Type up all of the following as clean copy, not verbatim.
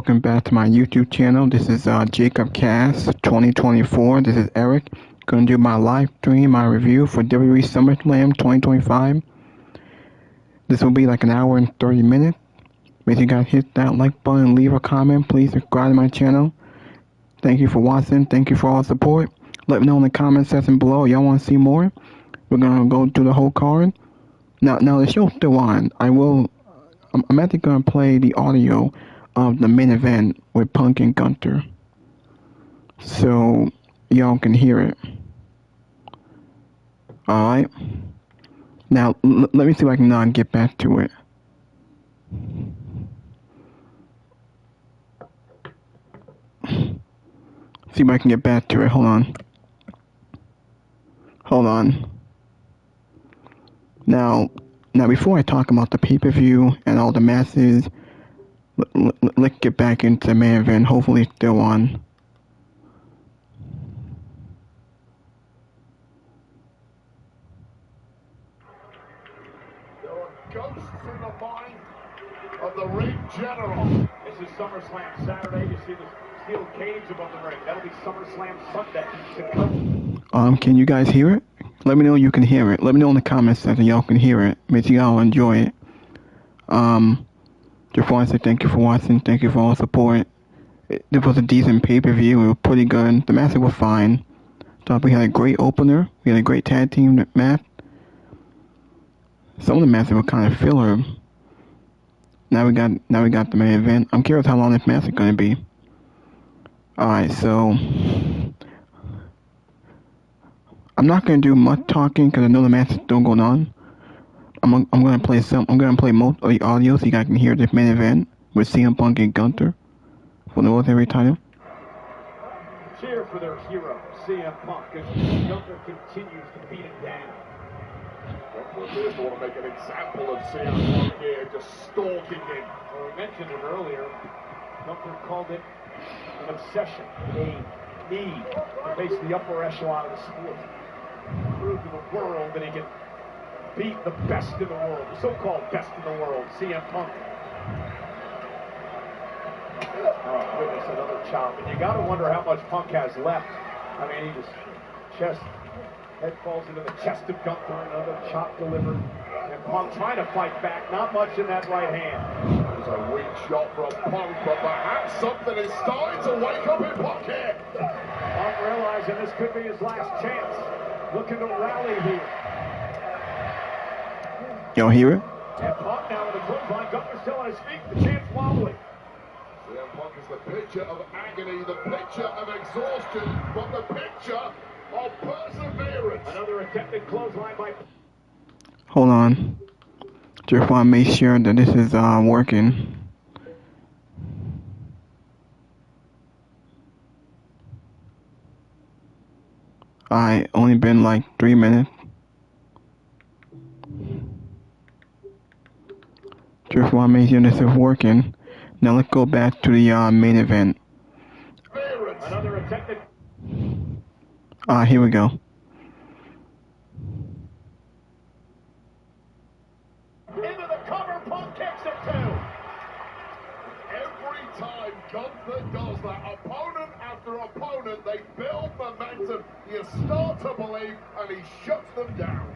Welcome back to my YouTube channel. This is Jacob Cast 2024. This is Eric. Going to do my live stream, my review for WWE Summerslam 2025. This will be like an hour and 30 minutes. Make sure you guys hit that like button and leave a comment. Please subscribe to my channel. Thank you for watching. Thank you for all the support. Let me know in the comment section below. Y'all want to see more? We're going to go through the whole card. Now the show's still on. I'm actually going to play the audio of the main event with Punk and Gunther, so y'all can hear it. Alright. Now, let me see if I can get back to it. See if I can get back to it. Hold on. Now, before I talk about the pay-per-view and all the matches, let's get back into the main event. Hopefully it's still on. There are ghosts in the mind of the ring general. This is SummerSlam Saturday. You see the steel cage above the ring. That'll be SummerSlam Sunday. Can you guys hear it? Let me know you can hear it. Let me know in the comments section y'all can hear it. Make sure y'all enjoy it. Just want to say thank you for watching. Thank you for all the support. It was a decent pay-per-view. It was pretty good. The matches were fine. Thought we had a great opener. We had a great tag team match. Some of the matches were kind of filler. Now we got the main event. I'm curious how long this match is going to be. Alright, so I'm not going to do much talking because I know the match is still going on. I'm going to play most of the audio so you guys can hear this main event with CM Punk and Gunther for the World Heavyweight title. Cheer for their hero, CM Punk, as Gunther continues to beat him down. Gunther appears to want to make an example of CM Punk here, just stalking him. Well, we mentioned it earlier. Gunther called it an obsession, a need to face the upper echelon of the sport. Prove to the world that he can beat the best in the world, the so-called best in the world, CM Punk. Oh, goodness, another chop. And you got to wonder how much Punk has left. I mean, he just head falls into the chest of Gunther, another chop delivered. And Punk trying to fight back, not much in that right hand. There's a weak shot from Punk, but perhaps something is starting to wake up in Punk here. Punk realizing this could be his last chance. Looking to rally here. Y'all hear it? And Punk now with a clothesline. Gunther still on his feet. The chance wobbly. CM Punk is the picture of agony, the picture of exhaustion, but the picture of perseverance. Another attempted clothesline by... Hold on. Just want to make sure that this is working. Alright, only been like 3 minutes. Just want to make sure this is working. Now let's go back to the main event. Another attempted... Here we go. Into the cover, Punk kicks it too. Every time Gunther does that, opponent after opponent, they build momentum. You start to believe, and he shuts them down.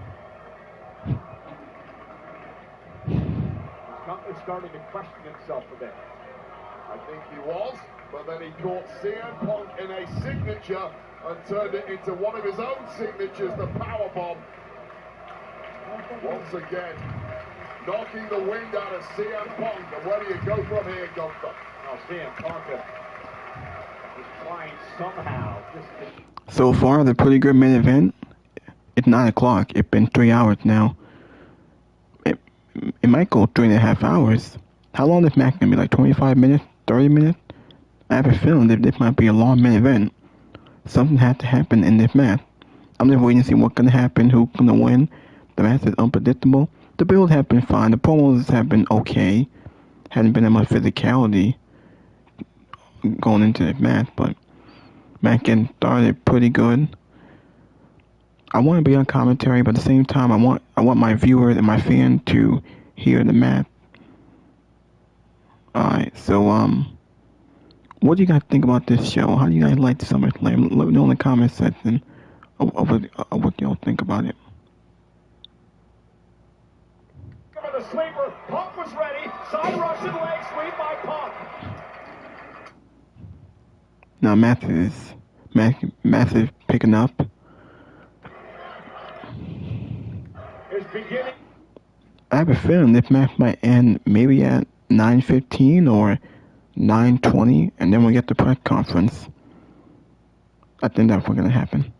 Gunther starting to question himself a bit. I think he was, but then he caught CM Punk in a signature and turned it into one of his own signatures, the powerbomb. Once again, knocking the wind out of CM Punk. And where do you go from here, Gunther? Now CM Punk is trying somehow. So far, the pretty good main event. It's 9 o'clock. It's been 3 hours now. It might go 3.5 hours. How long this match gonna be? Like 25 minutes? 30 minutes? I have a feeling that this might be a long main event. Something had to happen in this match. I'm just waiting to see what's gonna happen, who's gonna win. The match is unpredictable. The build has been fine. The promos have been okay. Hasn't been that much physicality going into this match, but match getting started pretty good. I want to be on commentary, but at the same time, I want my viewers and my fans to hear the match. Alright, so What do you guys think about this show? How do you guys like the SummerSlam? Let me know in the comment section of what y'all think about it. The sleeper, Punk was ready. Side Russian leg sweep by Punk. Now Matthew picking up. Is beginning. I have a feeling this match might end maybe at 9:15 or 9:20, and then we'll get the press conference. I think that's what's gonna happen.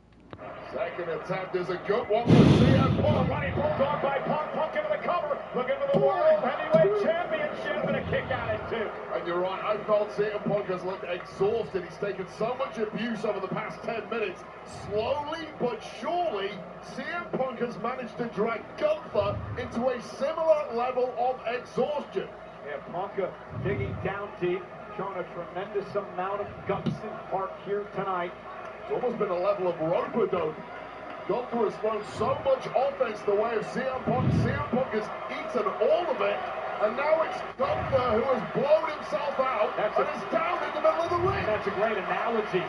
Second attempt is a good one for CM Punk. Running bulldog by Punk. Punk into the cover. Looking for the World Heavyweight Championship, and a kick out at 2. And you're right, I felt CM Punk has looked exhausted. He's taken so much abuse over the past 10 minutes. Slowly but surely, CM Punk has managed to drag Gunther into a similar level of exhaustion. Yeah, Punk digging down deep, showing a tremendous amount of guts and heart here tonight. It's almost been a level of rope-a-dope. Gunther has thrown so much offense the way of CM Punk. CM Punk has eaten all of it. And now it's Gunther who has blown himself out and is down in the middle of the ring. That's a great analogy.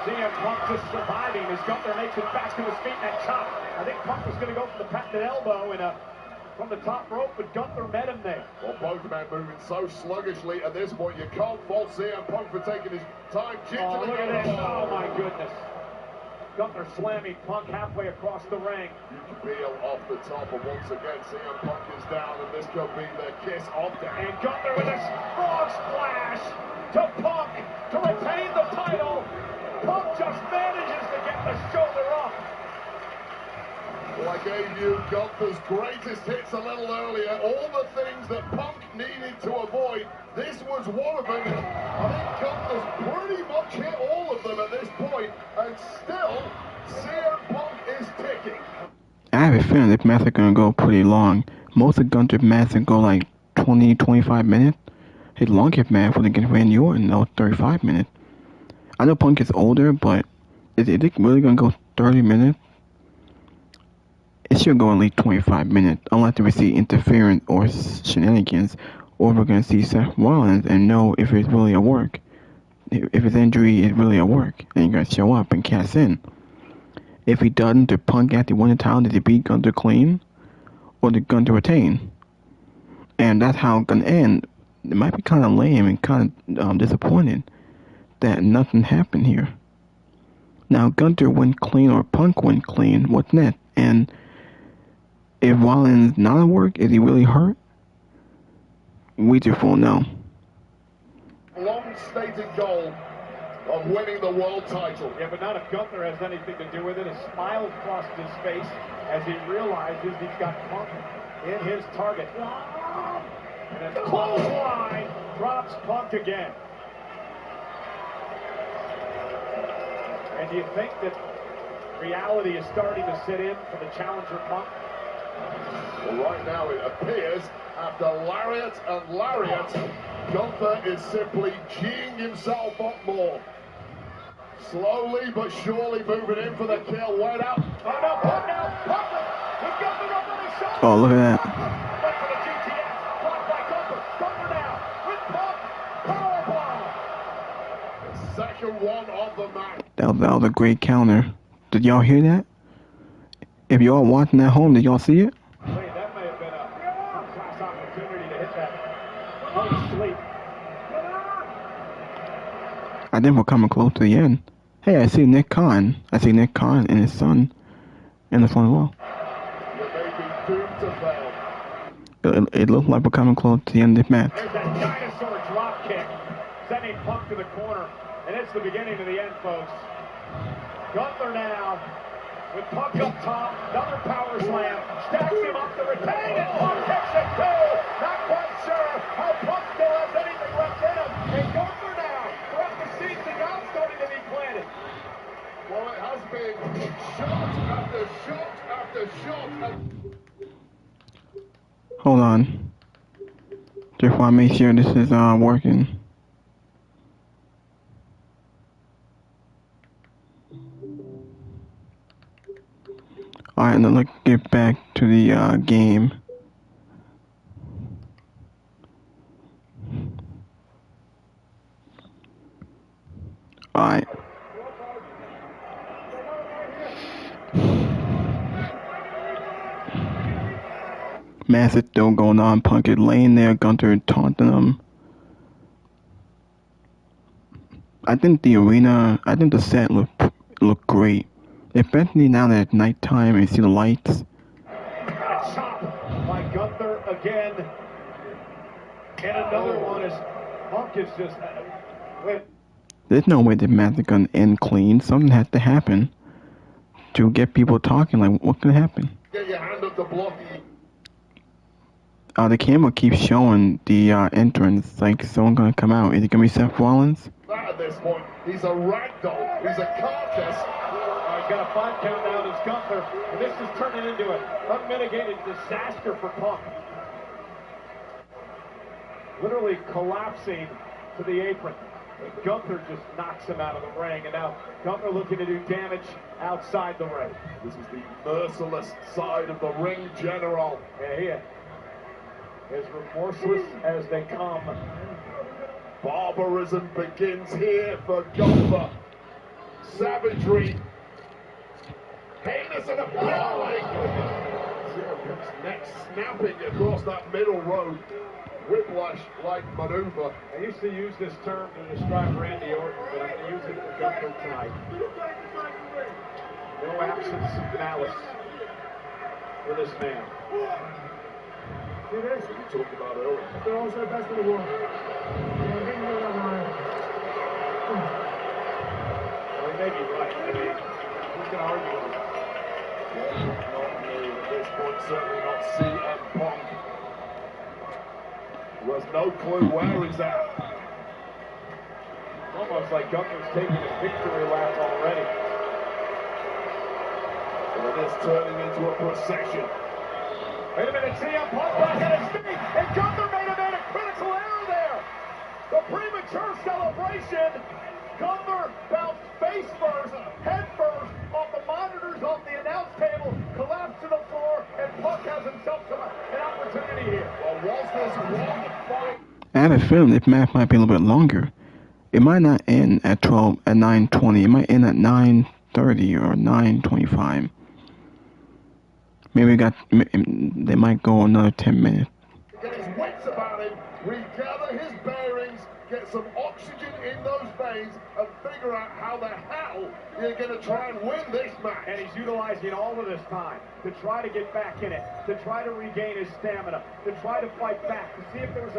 CM Punk just surviving as Gunther makes it back to his feet and that chop. I think Punk was going to go for the patented elbow and from the top rope, but Gunther met him there. Well, both men moving so sluggishly at this point, you can't fault CM Punk for taking his time. Oh, look at this. Oh, my goodness. Gunther slamming Punk halfway across the ring. Huge peel off the top, and once again, CM Punk is down, and this could be the kiss of death. And Gunther with a frog splash to Punk to retain the title. Punk just manages to get the shoulder up. Well, I gave you Gunther's greatest hits a little earlier. All the things that Punk needed to avoid. This was one of them. I think Gunther's pretty much hit all of them at this point, and still, CM Punk is ticking. I have a feeling this match is gonna go pretty long. Most of Gunther's matches go like 20-25 minutes. His longest match was against Randy Orton, though, 35 minutes. I know Punk is older, but is it really gonna go 30 minutes? It should go at least 25 minutes, unless we see interference or shenanigans, or we're going to see Seth Rollins and know if it's really a work. If his injury is really a work, then you're going to show up and cash in. If he doesn't, did Punk actually win the title? Did he beat Gunther clean? Or did Gunther retain? And that's how it's going to end. It might be kind of lame and kind of disappointed that nothing happened here. Now, Gunther went clean or Punk went clean. What's next? And if Rollins not at work, is he really hurt? We just won't know. Long-stated goal of winning the world title. Yeah, but not if Gunther has anything to do with it. A smile crossed his face as he realizes he's got Punk in his target. And a clothesline drops Punk again. And do you think that reality is starting to sit in for the challenger Punk? Well, right now it appears, after lariat and lariat, Gunther is simply geeing himself up more. Slowly but surely moving in for the kill. Wait out. Oh no, Punk now. Punk with Gunther up on his shoulder. Oh, look at that. Went for the GTS. Blocked by Gunther. Gunther now with Punk. Powerbomb. The second one of the match. That was a great counter. Did y'all hear that? If y'all watching at home, did y'all see it? Wait, that may have been a class opportunity to hit that close sleep. I think we're coming close to the end. Hey, I see Nick Khan. I see Nick Khan and his son in the front as well. You may be doomed to fail. It looks like we're coming close to the end of this match. There's that dinosaur drop kick, sending Punk to the corner. And it's the beginning of the end, folks. Gunther now, with Punk up top, another power slam, stacks him up to retain, and Punk takes it too. Not quite sure how Punk still has anything left in him. And Gunther now, throughout the season, now starting to be planted. Well, it has been shot after shot after shot. Hold on. Just want to make sure this is working. Alright, now let's get back to the game. Alright. Match is still going on. Punk is laying there. Gunther taunting him. I think the set looked great. Especially now that it's nighttime and you see the lights. Chop by Gunther again. And another one is Punk is just... There's no way the match is gonna end clean. Something has to happen to get people talking. Like, what's gonna happen? Get your hand up the block. The camera keeps showing the entrance. Like, someone gonna come out. Is it gonna be Seth Rollins? At this point, he's a ragdoll. He's a carcass. He's got a 5 count out as Gunther, and this is turning into an unmitigated disaster for Punk. Literally collapsing to the apron. And Gunther just knocks him out of the ring, and now Gunther looking to do damage outside the ring. This is the merciless side of the ring, General. Yeah, he is remorseless as they come. Barbarism begins here for Gunther. Savagery. Heinous and appalling. Jericho's neck snapping across that middle road. Whiplash-like maneuver. I used to use this term to describe Randy Orton, but I'm going to use it for Gunther tonight. No absence of malice for this man. See this? We talked about earlier. They're also the best in the world. Well, he may be right. I mean, who's going to argue with him? Not me at this point, certainly not CM Punk. Who has no clue where he's at. Almost like Gunther's taking a victory lap already. And it is turning into a procession. Wait a minute, CM Punk back at his feet, and Gunther made a critical error there. The premature celebration. Gunther bounced face first, head first, off the monitors, off the announce table, collapsed to the floor, and Punk has himself an opportunity here. Well, was this one fight? I have a feeling this match might be a little bit longer. It might not end at 9:20. It might end at 9:30 or 9:25. Maybe they might go another 10 minutes. Get his wits about him, regather his bearings, get some oxygen in those veins, and figure out how the hell you're going to try and win this match. And he's utilizing all of this time to try to get back in it, to try to regain his stamina, to try to fight back, to see if there was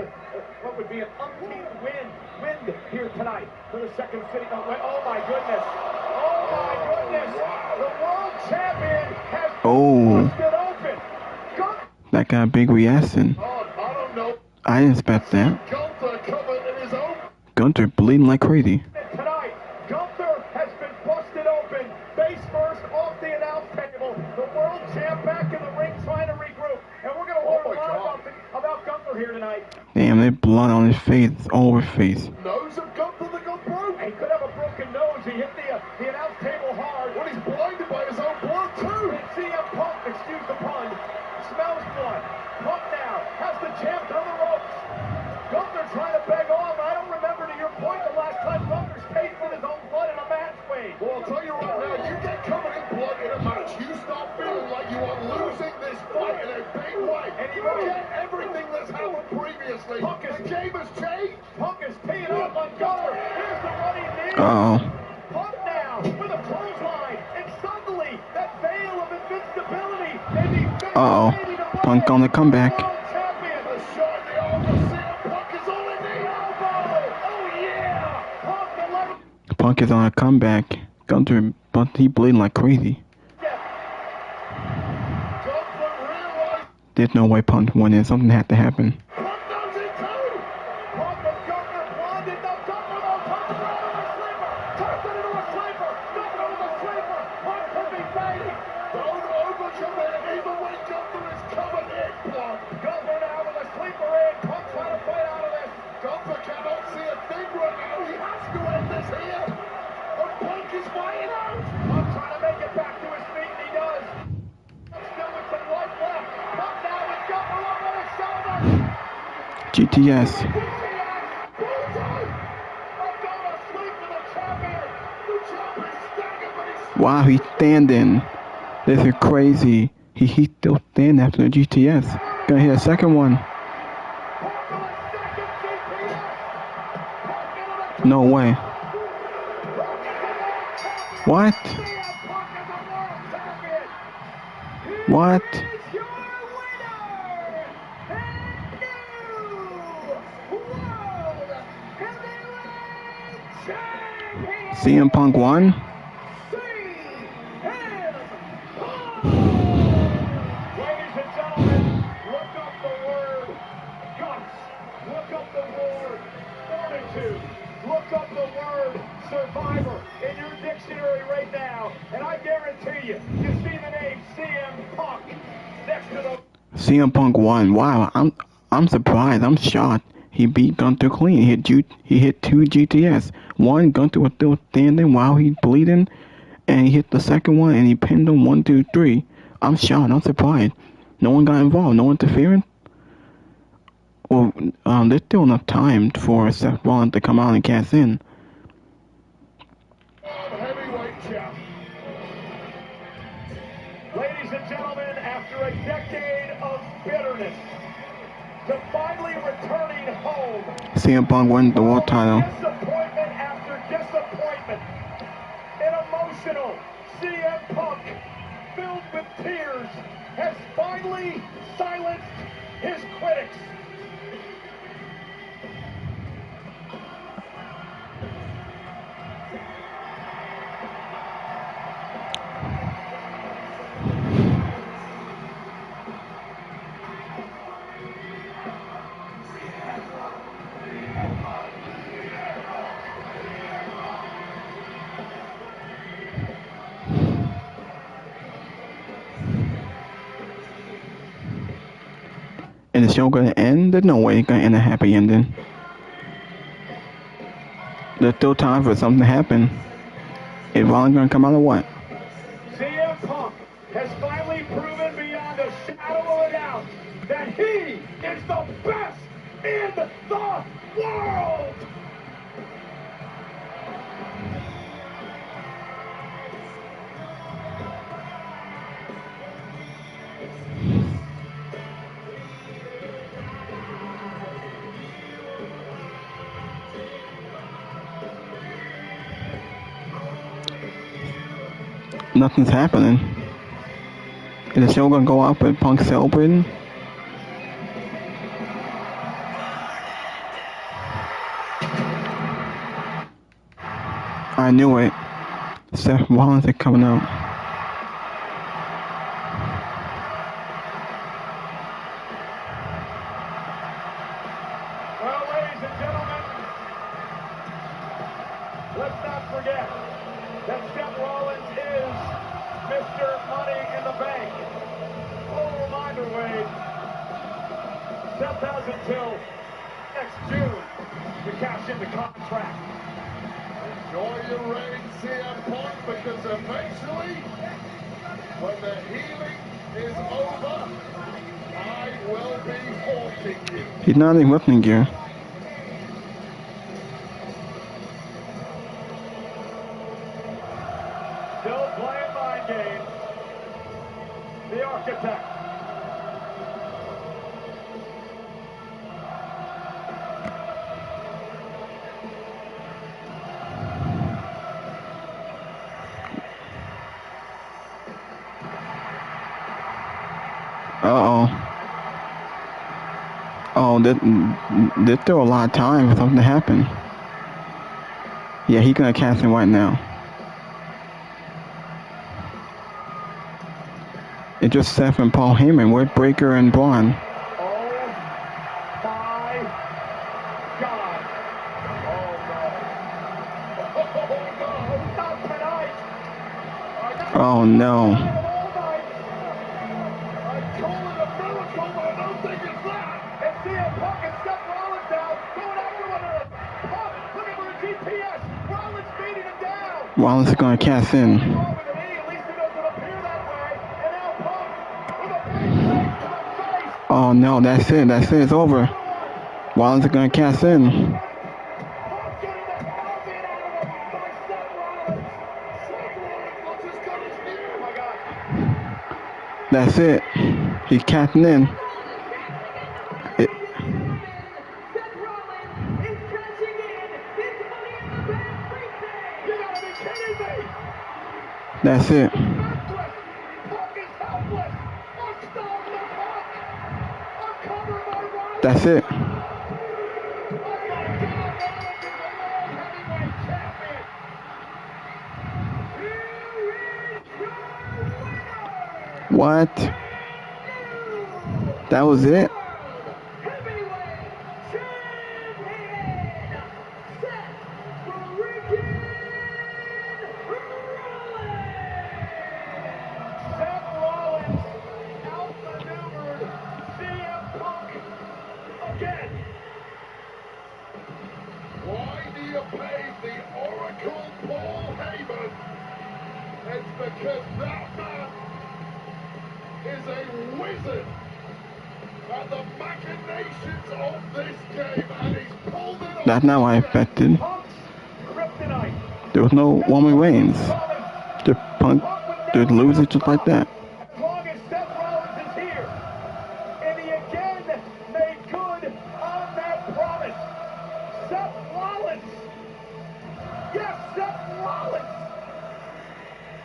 what would be an umpteenth wind here tonight for the second city. Oh my goodness! Oh my goodness! Wow. The world champion has busted open. That got a big reaction. I don't know. I didn't expect that. Gunther covered in his own. Gunther bleeding like crazy. Tonight, Gunther has been busted open, face first off the announce table. The world champ back in the ring trying to regroup. And we're going to learn a lot about Gunther here tonight. Damn, there's blood on his face, all over his face. Nose of Gunther that got broke. He could have a broken nose. He hit the announce table hard. When he's blinded by his own blood too. And CM Punk, excuse the pun, smells blood. Punk now has the champ on the ropes. Gunther trying to beg off. I don't remember, to your point, the last time Gunther's tasted his own blood in a match, Wade. Well, I'll tell you right now, you get covered in blood in a match, you start feeling like you are losing this fight in a big way. And you forget everything that's happened previously. The game has changed. Punk is teeing up on Gunther. Here's the running knee. Uh-oh. Punk now with a clothesline. And suddenly, that veil of invincibility may be Uh-oh. Punk on the comeback. Punk is on a comeback. Gunther, but he bleeding like crazy. There's no way Punk winning. Something had to happen. GTS. Wow, he's standing. This is crazy. He's still standing after the GTS. Gonna hit a second one. No way. What? What? CM Punk won? Look up the word survivor in your dictionary right now, and I guarantee you see the name CM Punk next to the... CM Punk won. Wow, I'm surprised. I'm shocked. He beat Gunther clean. He hit 2 GTS. One, Gunther was still standing while he's bleeding, and he hit the second one and he pinned him 1, 2, 3. I'm shocked. I'm surprised. No one got involved. No interference. Well, there's still enough time for Seth Rollins to come out and cast in. Heavyweight champ. Ladies and gentlemen, after a decade of bitterness, to finally returning home. CM Punk won the world title. Disappointment after disappointment. An emotional CM Punk, filled with tears, has finally silenced his critics. Is the show gonna end? There's no way it's gonna end a happy ending. There's still time for something to happen. Is Rollins gonna come out or what? CM Punk has finally proven beyond a shadow of a doubt that he is the best in the world! Nothing's happening. Is the show gonna go up with Punk celebrating? I knew it. Seth Rollins is coming out. Well, ladies and gentlemen, let's not forget that Seth Rollins is Mr. Money in the Bank. A little reminder, Wade. Seth has until next June to cash in the contract. Enjoy your reign, CM Punk, because eventually, when the healing is over, I will be haunting you. He's not in wrestling gear. Still playing mind games. The architect. Oh, there's still a lot of time for something to happen. Yeah, he's gonna cast in right now. It's just Seth and Paul Heyman. Where's Breaker and Braun? Oh my God. Not tonight. Oh no. Rollins is gonna cast in. Oh no, that's it. It's over. Rollins is gonna cast in. That's it. He's catching in. It, that's it. That's it. What? That was it? Seth Rollins outmaneuvered CM Punk again. Why do you pay the Oracle Paul Heyman? It's because that man is a wizard at the machinations of this game, and he's pulled it off. That's not what I expected. Punk's kryptonite. There was no Roman Reigns. The Punk just loses just like that. As long as Seth Rollins is here, and he again made good on that promise. Seth Rollins, yes, Seth Rollins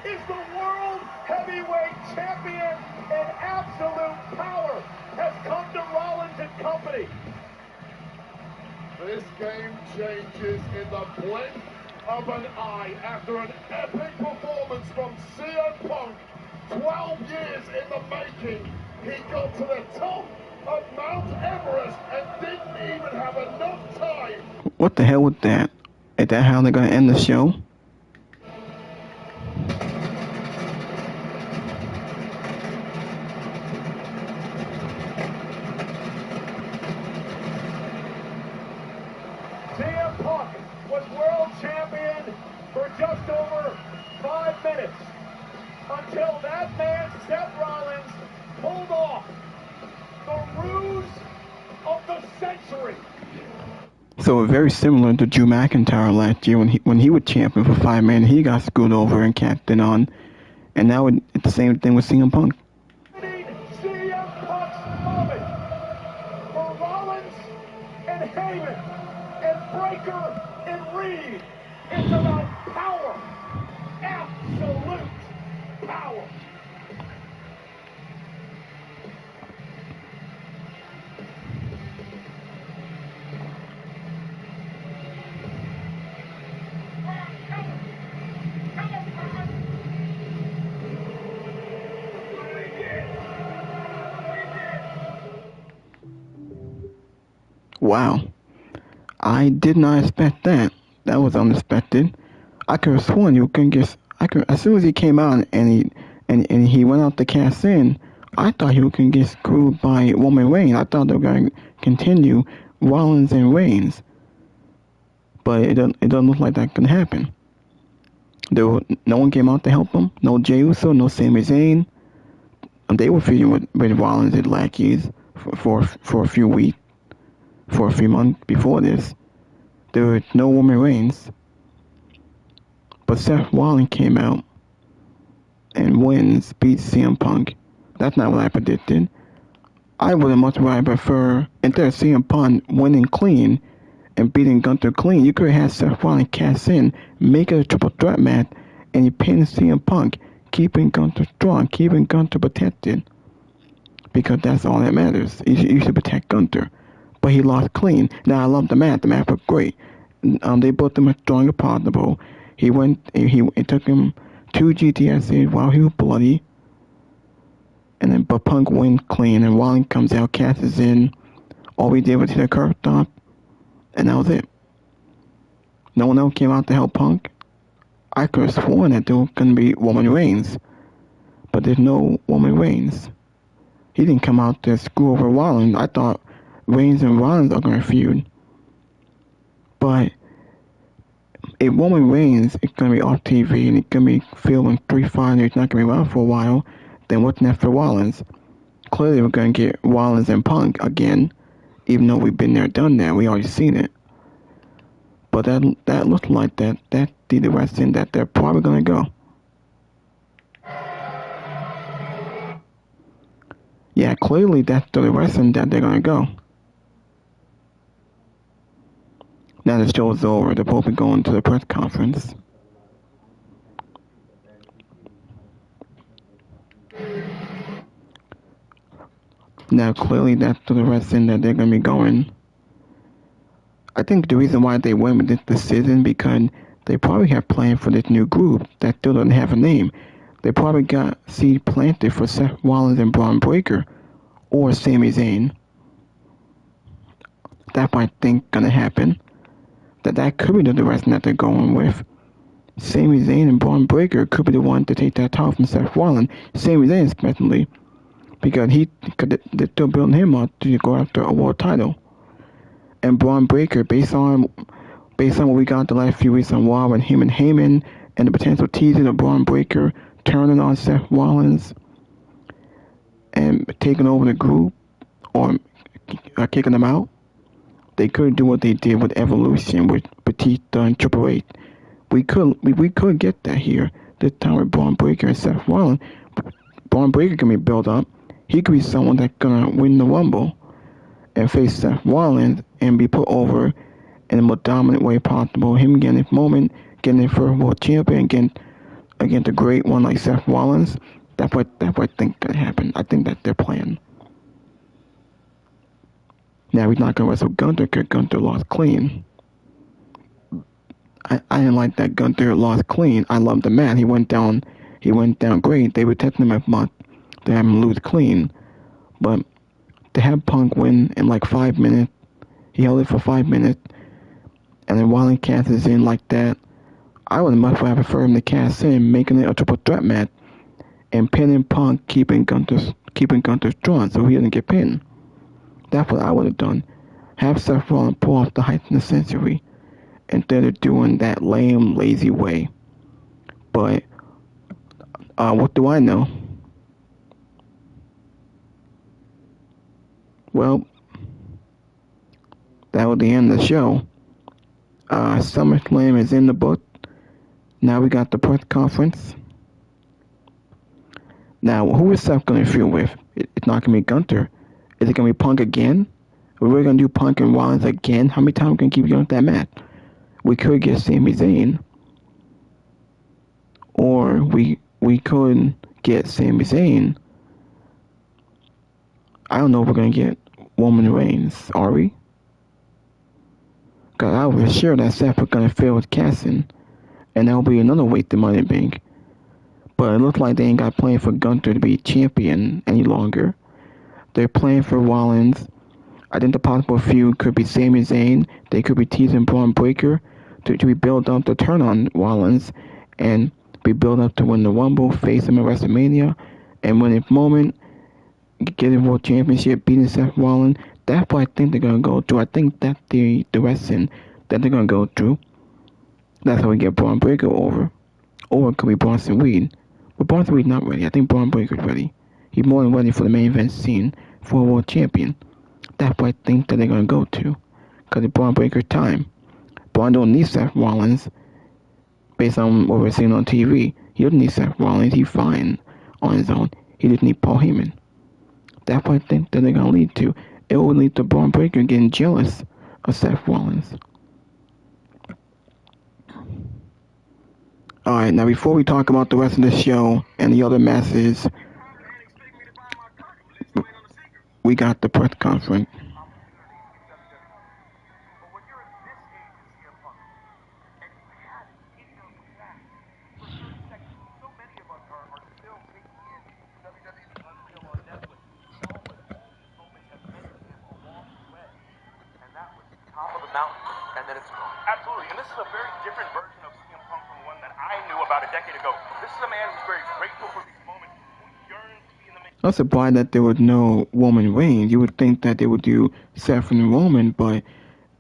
is the World Heavyweight Champion, and absolute power has come to Rollins and company. This game changes in the blink of an eye after an epic performance from CM Punk. 12 years in the making. He got to the top of Mount Everest and didn't even have enough time. What the hell was that? Is that how they're gonna end the show? CM Punk was world champion for just over 5 minutes until that man, Seth Rollins, pulled off the ruse of the century. So very similar to Drew McIntyre last year when he was champion for 5 minutes, he got screwed over and captain on, and now it's the same thing with CM Punk. CM Punk's moment for Rollins and Heyman and Breaker and Reed. It's about power, absolute power. Wow. I did not expect that. That was unexpected. I could have sworn you couldn't get. As soon as he came out and he went out to cast in, I thought he was gonna get screwed by Roman Reigns. I thought they were gonna continue Rollins and Reigns, but it doesn't look like that can happen. No one came out to help him. No Jey Uso, no Sami Zayn. They were feuding with Rollins and lackeys for a few weeks, for a few months before this. There was no Roman Reigns. But Seth Rollins came out and wins, beats CM Punk. That's not what I predicted. I would have much rather prefer, instead of CM Punk winning clean and beating Gunther clean, you could have had Seth Rollins cast in, make it a triple threat match, and you pin CM Punk, keeping Gunther strong, keeping Gunther protected. Because that's all that matters. You should protect Gunther. But he lost clean. Now I love the match. The match was great. They both of them were strong and possible. It took him 2 GTSs while he was bloody. But Punk wins clean, and Rollins comes out, cashes in. All we did was hit a curb stop, and that was it. No one else came out to help Punk. I could have sworn that there was going to be Roman Reigns, but there's no Roman Reigns. He didn't come out to screw over Rollins. I thought Reigns and Rollins are going to feud. But if Roman Reigns is going to be off TV and it's going to be filming 3-5 and he's not going to be around for a while, then what's next for Rollins? Clearly we're going to get Rollins and Punk again, even though we've been there, done that. We already seen it. But that looks like that's the direction that they're probably going to go. Yeah, clearly that's the direction that they're gonna go. Now the show's over. They're probably going to the press conference. Now clearly that's the direction that they're gonna be going. I think the reason why they went with this decision because they probably have planned for this new group that still doesn't have a name. They probably got seed planted for Seth Rollins and Braun Breaker or Sami Zayn. That's what I think gonna happen. That could be the direction that they're going with. Sami Zayn and Braun Breaker could be the one to take that title from Seth Rollins. Sami Zayn especially because they're still building him up to go after a world title. And Braun Breaker, based on what we got the last few weeks on Raw with him and Heyman and the potential teasing of Braun Breaker turning on Seth Rollins and taking over the group or kicking them out, they could do what they did with Evolution with Batista and Triple H. We could get that here this time with Braun Breaker and Seth Rollins. Braun Breaker can be built up. He could be someone that's gonna win the Rumble and face Seth Rollins and be put over in the most dominant way possible. Him getting his moment, getting his first world champion against a great one like Seth Rollins. That's what I think gonna happen. I think that's their plan. Now he's not gonna wrestle Gunther because Gunther lost clean. I didn't like that Gunther lost clean. I loved the match. He went down great. They were testing him a month to have him lose clean. But to have Punk win in like 5 minutes, he held it for 5 minutes, and then Wally cashes in like that, I would much rather prefer him to cash in, making it a triple threat match, and pinning Punk, keeping Gunther strong so he didn't get pinned. That's what I would have done. Have Seth Rollins pull off the heights in the century instead of doing that lame, lazy way. But what do I know? Well, that was the end of the show. Summerslam is in the book. Now we got the press conference. Now, who is Seth going to feud with? It's not going to be Gunther. Is it going to be Punk again? Are we going to do Punk and Rollins again? How many times are we going to keep going with that match? We could get Sami Zayn. Or we could get Sami Zayn. I don't know if we're going to get Roman Reigns, are we? Because I was sure that Seth was going to fail with Cassin. And that'll be another weight to Money Bank. But it looks like they ain't got planned for Gunther to be champion any longer. They're playing for Rollins. I think the possible feud could be Sami Zayn. They could be teasing Braun Breaker to be built up to turn on Rollins and be built up to win the Rumble, face him at WrestleMania, and when it's moment, get a World Championship, beating Seth Rollins. That's what I think they're going to go through. I think that's the direction that they're going to go through. That's how we get Braun Breaker over. Or it could be Bronson Reed. But Bronson Reed's not ready. I think Braun Breaker's ready. He's more than ready for the main event scene for a world champion. That's what I think that they're going to go to. Because it's Braun Breaker's time. Braun don't need Seth Rollins based on what we're seeing on TV. He doesn't need Seth Rollins. He's fine on his own. He just needs Paul Heyman. That's what I think that they're going to lead to. It will lead to Braun Breaker getting jealous of Seth Rollins. Alright, now before we talk about the rest of the show and the other matches, we got the press conference. Absolutely, and this is a very different version of CM Punk from one that I knew about a decade ago. This is a man who's very grateful for these moments, who yearns to be in the main. I'm surprised that there was no Roman Reigns. You would think that they would do Seth and Roman, but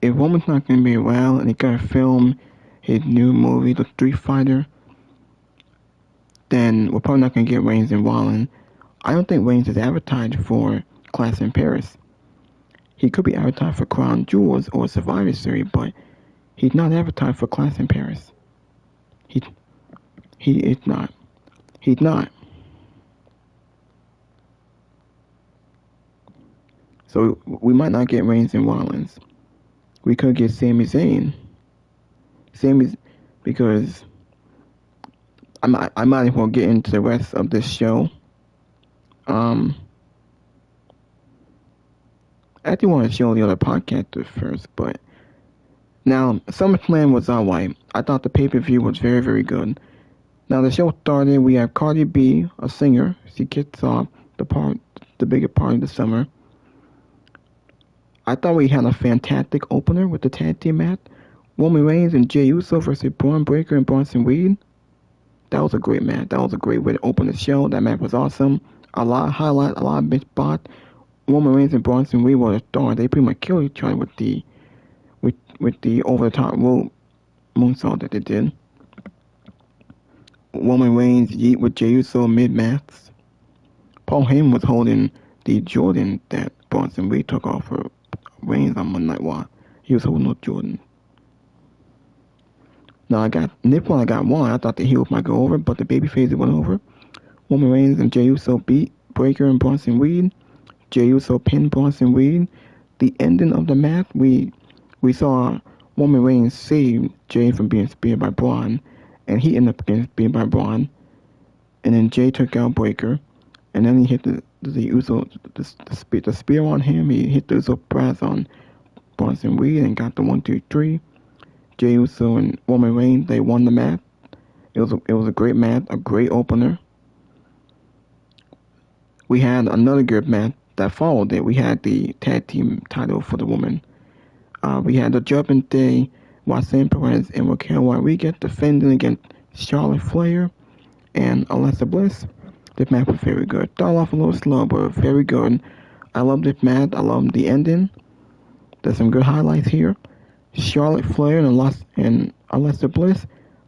if Roman's not going to be around and they got to film his new movie, The Street Fighter, then we're probably not going to get Reigns and Rollins. I don't think Reigns is advertised for Clash in Paris. He could be advertised for Crown Jewels or Survivor Series, but he's not advertised for Clash in Paris. He is not. He's not. So we might not get Reigns and Rollins. We could get Sami Zayn. Because I might as well get into the rest of this show. I do want to show the other podcasters first, but now SummerSlam was alright. I thought the pay-per-view was very, very good. Now the show started. We have Cardi B, a singer. She kicks off the bigger part of the summer. I thought we had a fantastic opener with the tag team match. Roman Reigns and Jey Uso versus Braun Breaker and Bronson Reed. That was a great match. That was a great way to open the show. That match was awesome. A lot of highlights, a lot of big spots. Roman Reigns and Bronson Reed were the stars. They pretty much killed each other with the over-the-top rope moonsault that they did. Roman Reigns yeet with Jey Uso mid-match. Paul Heyman was holding the Jordan that Bronson Reed took off for Reigns on Monday Night Raw. He was holding no Jordan. Now I got one. I thought the heels might go over, but the babyface went over. Roman Reigns and Jey Uso beat Breaker and Bronson Reed. Jey Uso pinned Bronson Reed. The ending of the match, we saw Roman Reigns save Jey from being speared by Braun, and he ended up getting speared by Braun. And then Jey took out Breaker, and then he hit the Uso the spear on him. He hit the Uso press on Bronson Reed and got the 1, 2, 3. Jey Uso and Roman Reigns, they won the match. It was a great match, a great opener. We had another good match that followed it. We had the tag team title for the women. We had the Judgment Day, Roxanne Perez and Raquel Rodriguez defending against Charlotte Flair and Alexa Bliss. This match was very good. Started off a little slow, but very good. I love this match. I love the ending. There's some good highlights here. Charlotte Flair and Alexa Bliss,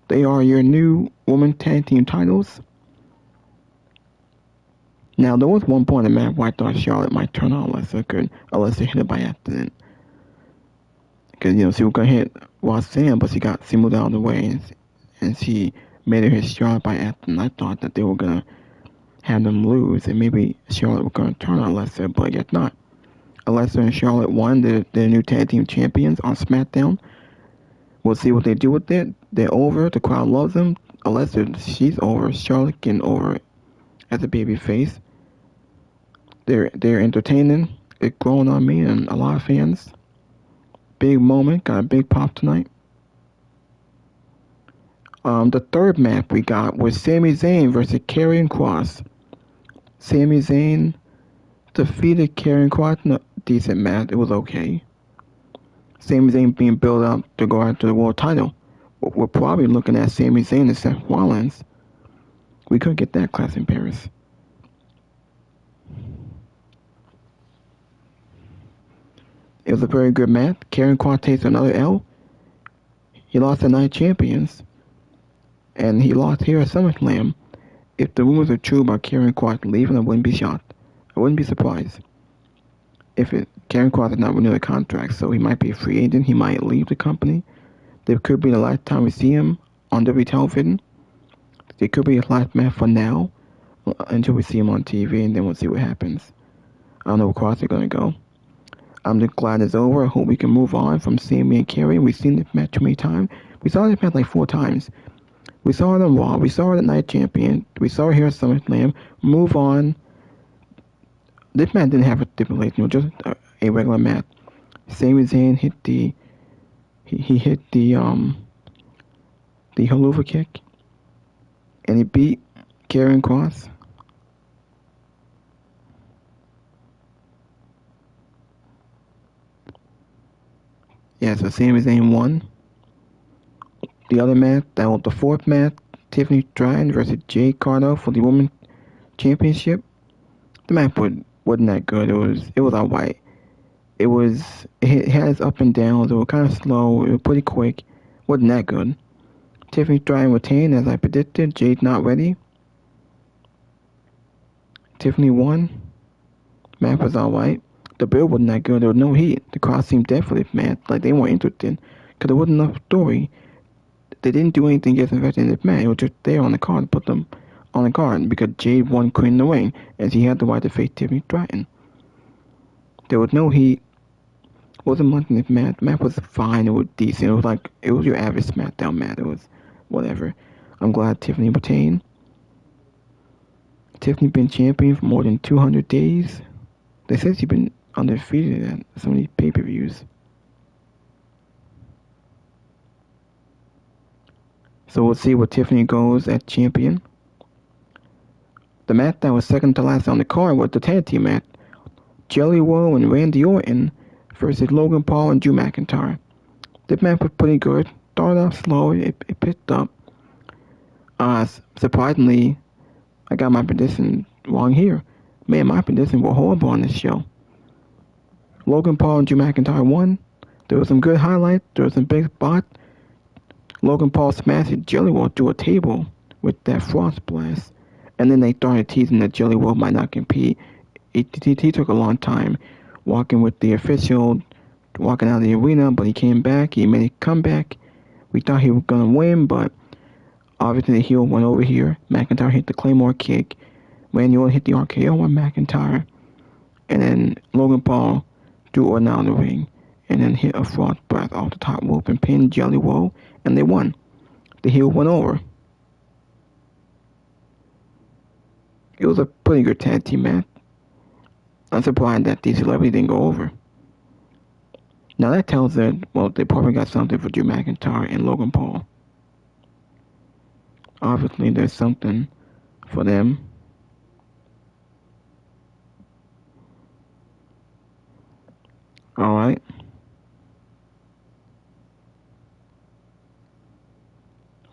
they are your new women tag team titles. Now, there was one point in the match where I thought Charlotte might turn on Alexa hit it by accident. Because, she was going to hit Roxanne, but she moved out of the way, and she made her hit Charlotte by accident. I thought that they were going to have them lose, and maybe Charlotte was going to turn on Alexa, but I guess not. Alexa and Charlotte won. They're new tag team champions on SmackDown. We'll see what they do with it. They're over. The crowd loves them. Alexa, she's over. Charlotte getting over as a baby face. They're entertaining. It's growing on me and a lot of fans. Big moment. Got a big pop tonight. The third match we got was Sami Zayn versus Karrion Kross. Sami Zayn defeated Karrion Kross in a decent match. It was okay. Sami Zayn being built up to go after the world title. We're probably looking at Sami Zayn and Seth Rollins. We could get that clash in Paris. It was a very good match. Karrion Kross takes another L. He lost to Night Champions. And he lost here at SummerSlam. If the rumors are true about Karrion Kross leaving, I wouldn't be shocked. I wouldn't be surprised. Karrion Kross is not renewing a contract, so he might be a free agent. He might leave the company. There could be the last time we see him on WWE television. There could be his last match for now, until we see him on TV, and then we'll see what happens. I don't know where Kross is going to go. I'm just glad it's over. I hope we can move on from Sami and Karrion. We've seen this match too many times. We saw this match like 4 times. We saw it on Raw. We saw it at Night Champion. We saw it here at SummerSlam. Move on. This match didn't have a stipulation. It was just a regular match. Sami Zayn hit the haluva kick, and he beat Karrion Kross. Yeah, so Sami Zayn won. The other match, that was the fourth match, Tiffany Stratton versus Jade Cargill for the Women's Championship. The match wasn't that good. It was alright. It had its up and downs. It was kind of slow. It was pretty quick. Wasn't that good. Tiffany Stratton retained as I predicted. Jade not ready. Tiffany won. Match was alright. The build wasn't that good. There was no heat. The crowd seemed dead for this match. Like they weren't interested. Because there wasn't enough story. They didn't do anything to get invested in this match. It was just there on the card. Put them on the card. Because Jade won Queen in the ring. And she had the right to face Tiffany Stratton. There was no heat. Wasn't much in this match. The match was fine. It was decent. It was your average SmackDown match. It was whatever. I'm glad Tiffany retained. Tiffany been champion for more than 200 days. They said she's been undefeated at some of these pay-per-views. So we'll see where Tiffany goes at champion. The match that was second to last on the card was the tag team match. Jelly Roll and Randy Orton versus Logan Paul and Drew McIntyre. This match was pretty good. Started off slow. It picked up. Surprisingly, I got my prediction wrong here. Man, my predictions were horrible on this show. Logan Paul and Drew McIntyre won. There was some good highlights. There was some big spots. Logan Paul smashed Jelly Roll through a table with that frost blast. And then they started teasing that Jelly Roll might not compete. He took a long time walking with the official, walking out of the arena, but he came back. He made a comeback. We thought he was going to win, but obviously the heel went over here. McIntyre hit the Claymore kick. Randy Orton hit the RKO on McIntyre. And then Logan Paul threw Orton out of the ring. And then hit a frost breath off the top rope and pinned Jelly Roll. And they won. The heel went over. It was a pretty good tag team match. I'm surprised that these celebrities didn't go over. Now that tells us, well, they probably got something for Drew McIntyre and Logan Paul. Obviously, there's something for them. Alright.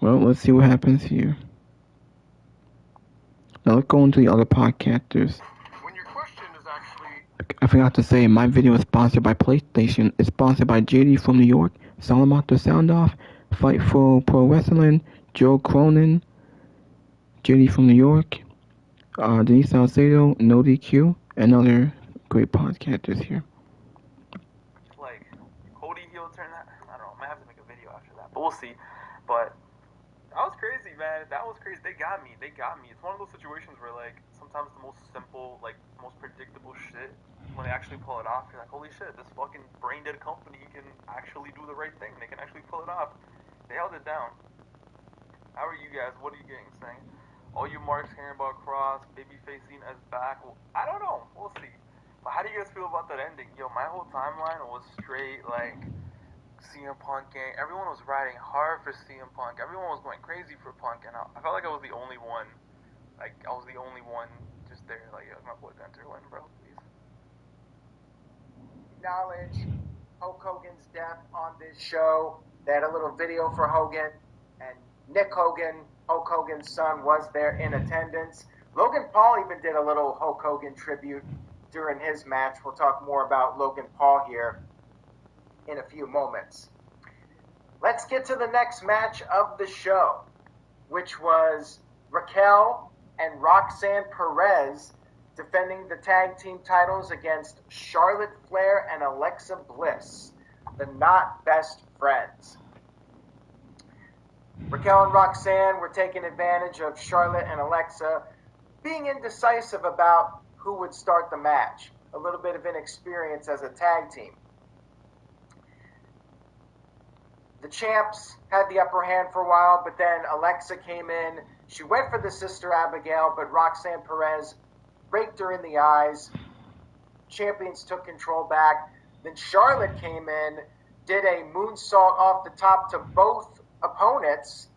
Well, let's see what happens here. Now let's go into the other podcasters. When your question is actually... I forgot to say, my video is sponsored by PlayStation. It's sponsored by JD from New York, Salamat the Sound Off, Fightful Pro Wrestling, Joe Cronin, JD from New York, Denise Salcedo, No DQ, and other great podcasters here. Like, Cody heel turn that? I don't know. I might have to make a video after that, but we'll see. But that was crazy, man. That was crazy. They got me. It's one of those situations where, like, sometimes the most simple, like, most predictable shit, when they actually pull it off, you're like, holy shit, this fucking brain-dead company can actually do the right thing. They can actually pull it off. They held it down. How are you guys? What are you getting saying? All you marks hearing about Cross, babyface seen as back. Well, I don't know. We'll see. But how do you guys feel about that ending? Yo, my whole timeline was straight, like, CM Punk gang. Everyone was riding hard for CM Punk. Everyone was going crazy for Punk, and I felt like I was the only one. Like, I was the only one just there. Like, yo, my boy Gunter win, bro, please. Acknowledge Hulk Hogan's death on this show. They had a little video for Hogan, and Nick Hogan, Hulk Hogan's son, was there in attendance. Logan Paul even did a little Hulk Hogan tribute during his match. We'll talk more about Logan Paul here in a few moments. Let's get to the next match of the show, which was Raquel and Roxanne Perez defending the tag team titles against Charlotte Flair and Alexa Bliss, the not best friends. Raquel and Roxanne were taking advantage of Charlotte and Alexa being indecisive about who would start the match. A little bit of inexperience as a tag team. The champs had the upper hand for a while, but then Alexa came in. She went for the Sister Abigail, but Roxanne Perez raked her in the eyes. Champions took control back. Then Charlotte came in, did a moonsault off the top to both opponents.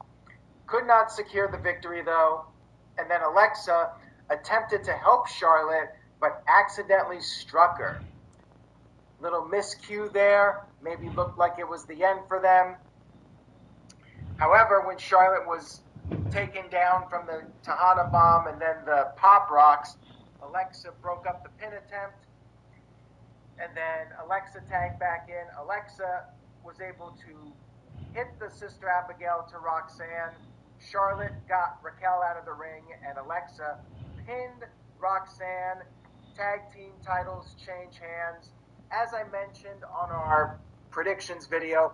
Could not secure the victory, though. And then Alexa attempted to help Charlotte, but accidentally struck her. Little miscue there. Maybe looked like it was the end for them. However, when Charlotte was taken down from the Tejana Bomb and then the Pop Rocks, Alexa broke up the pin attempt. And then Alexa tagged back in. Alexa was able to hit the Sister Abigail to Roxanne. Charlotte got Raquel out of the ring, and Alexa pinned Roxanne. Tag team titles change hands. As I mentioned on our predictions video,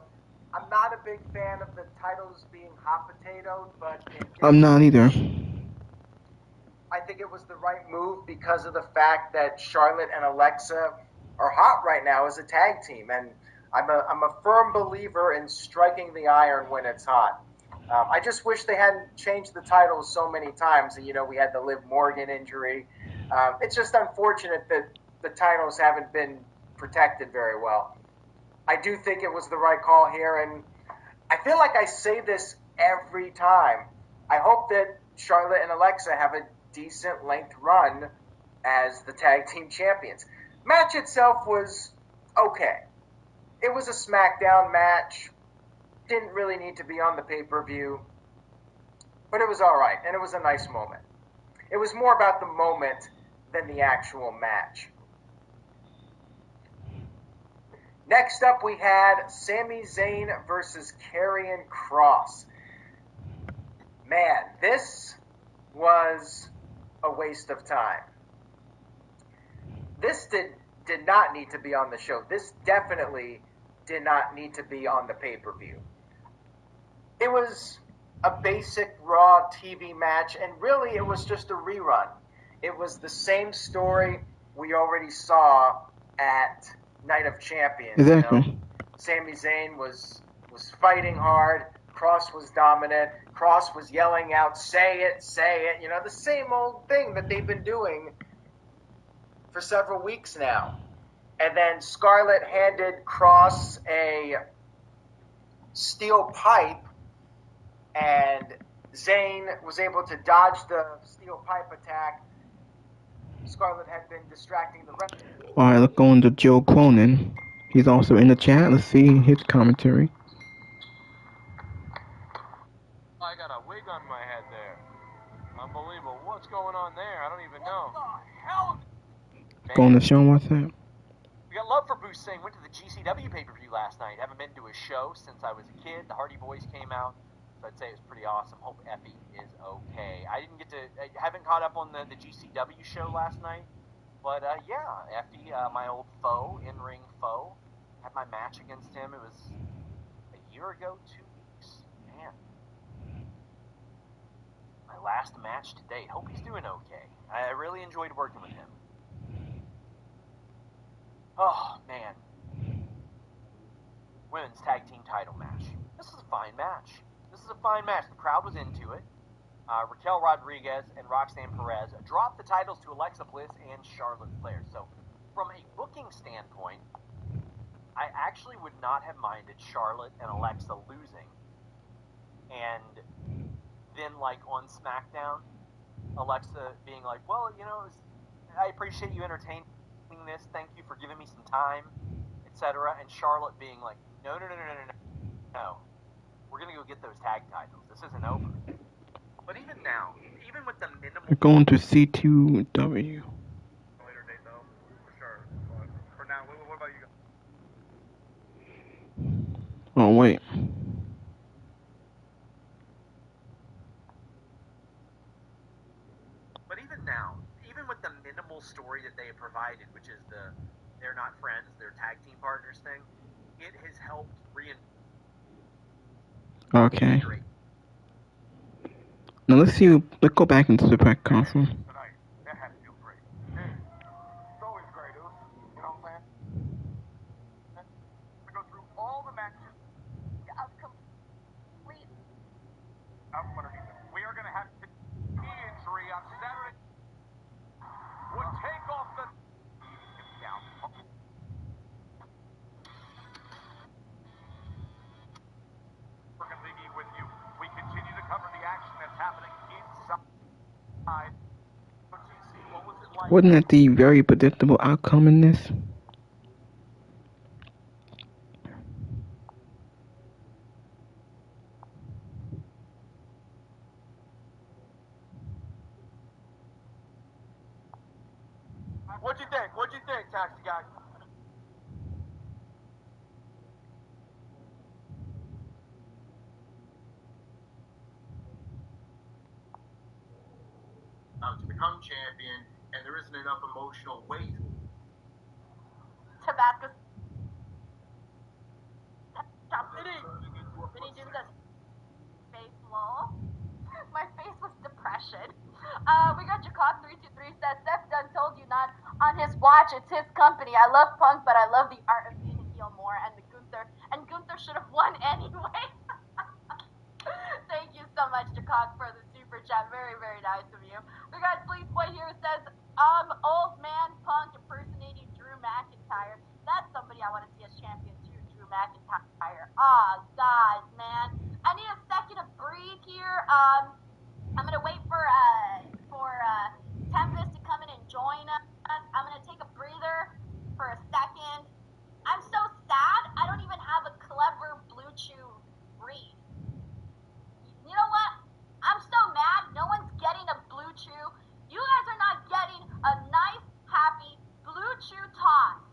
I'm not a big fan of the titles being hot potatoed, but I'm not either. I think it was the right move because of the fact that Charlotte and Alexa are hot right now as a tag team, and I'm a firm believer in striking the iron when it's hot. I just wish they hadn't changed the titles so many times. And, we had the Liv Morgan injury. It's just unfortunate that the titles haven't been protected very well. I do think it was the right call here, and I feel like I say this every time. I hope that Charlotte and Alexa have a decent length run as the tag team champions. Match itself was okay. It was a SmackDown match. Didn't really need to be on the pay-per-view. But it was alright, and it was a nice moment. It was more about the moment than the actual match. Next up, we had Sami Zayn versus Karrion Kross. Man, this was a waste of time. This did not need to be on the show. This definitely did not need to be on the pay-per-view. It was a basic Raw TV match, and really it was just a rerun. It was the same story we already saw at Night of Champions. Exactly. Sami Zayn was fighting hard. Kross was dominant. Kross was yelling out, say it, say it. The same old thing that they've been doing for several weeks now. And then Scarlett handed Kross a steel pipe, and Zayn was able to dodge the steel pipe attack. Scarlett had been distracting the rest. Alright, let's go on to Joe Cronin. He's also in the chat. Let's see his commentary. I got a wig on my head there. Unbelievable. What's going on there? I don't even know. What the hell? Go on to Sean, what's that? We got love for Bruce Singh. Went to the GCW pay-per-view last night. Haven't been to a show since I was a kid. The Hardy Boys came out. So I'd say it was pretty awesome. Hope Effie is okay. I haven't caught up on the GCW show last night. But, yeah, Effie, my old foe, in-ring foe, had my match against him. It was a year ago, 2 weeks. Man. My last match to date. Hope he's doing okay. I really enjoyed working with him. Oh, man. Women's tag team title match. This is a fine match. The crowd was into it. Raquel Rodriguez and Roxanne Perez dropped the titles to Alexa Bliss and Charlotte Flair. So, from a booking standpoint, I actually would not have minded Charlotte and Alexa losing. And then, on SmackDown, Alexa being like, well, I appreciate you entertaining this. Thank you for giving me some time, etc. And Charlotte being like, no. We're going to go get those tag titles. This isn't over. But even now, even with the minimal... We're going to C2W. Later date, though, for sure. But for now, what about you guys? Oh, wait. But even now, even with the minimal story that they have provided, which is they're not friends, they're tag team partners thing, it has helped Okay. Now let's go back into the press conference. Tonight, that had to feel great. It's always great, dude. You know what I'm saying? We go through all the matches. Of complete. Out from underneath them. We are going to have a knee injury on Saturday. Would take off the down. League with you. We continue to cover the action that's happening inside. What was it like? Wasn't that the very predictable outcome in this? What'd you think, taxi guy? To become champion, and there isn't enough emotional weight. Tabasco. Did he do the face lol? My face was depression. We got your clock 323 says Seth done told you not on his watch. match. It's his company. I love Punk, but I love the art of being a heel more, and Gunther should have won anyway. Thank you so much, Jakok, for the super chat. Very, very nice of you. We got Sleep Boy here who says, old man Punk impersonating Drew McIntyre. That's somebody I want to see as champion too, Drew McIntyre. Guys, man. I need a second to breathe here. I'm gonna wait for Tempest to come in and join us. I'm gonna take a breather for a second. I'm so sad. I don't even have a clever Blue Chew read. You know what? I'm so mad. No one's getting a Blue Chew. You guys are not getting a nice, happy Blue Chew toss.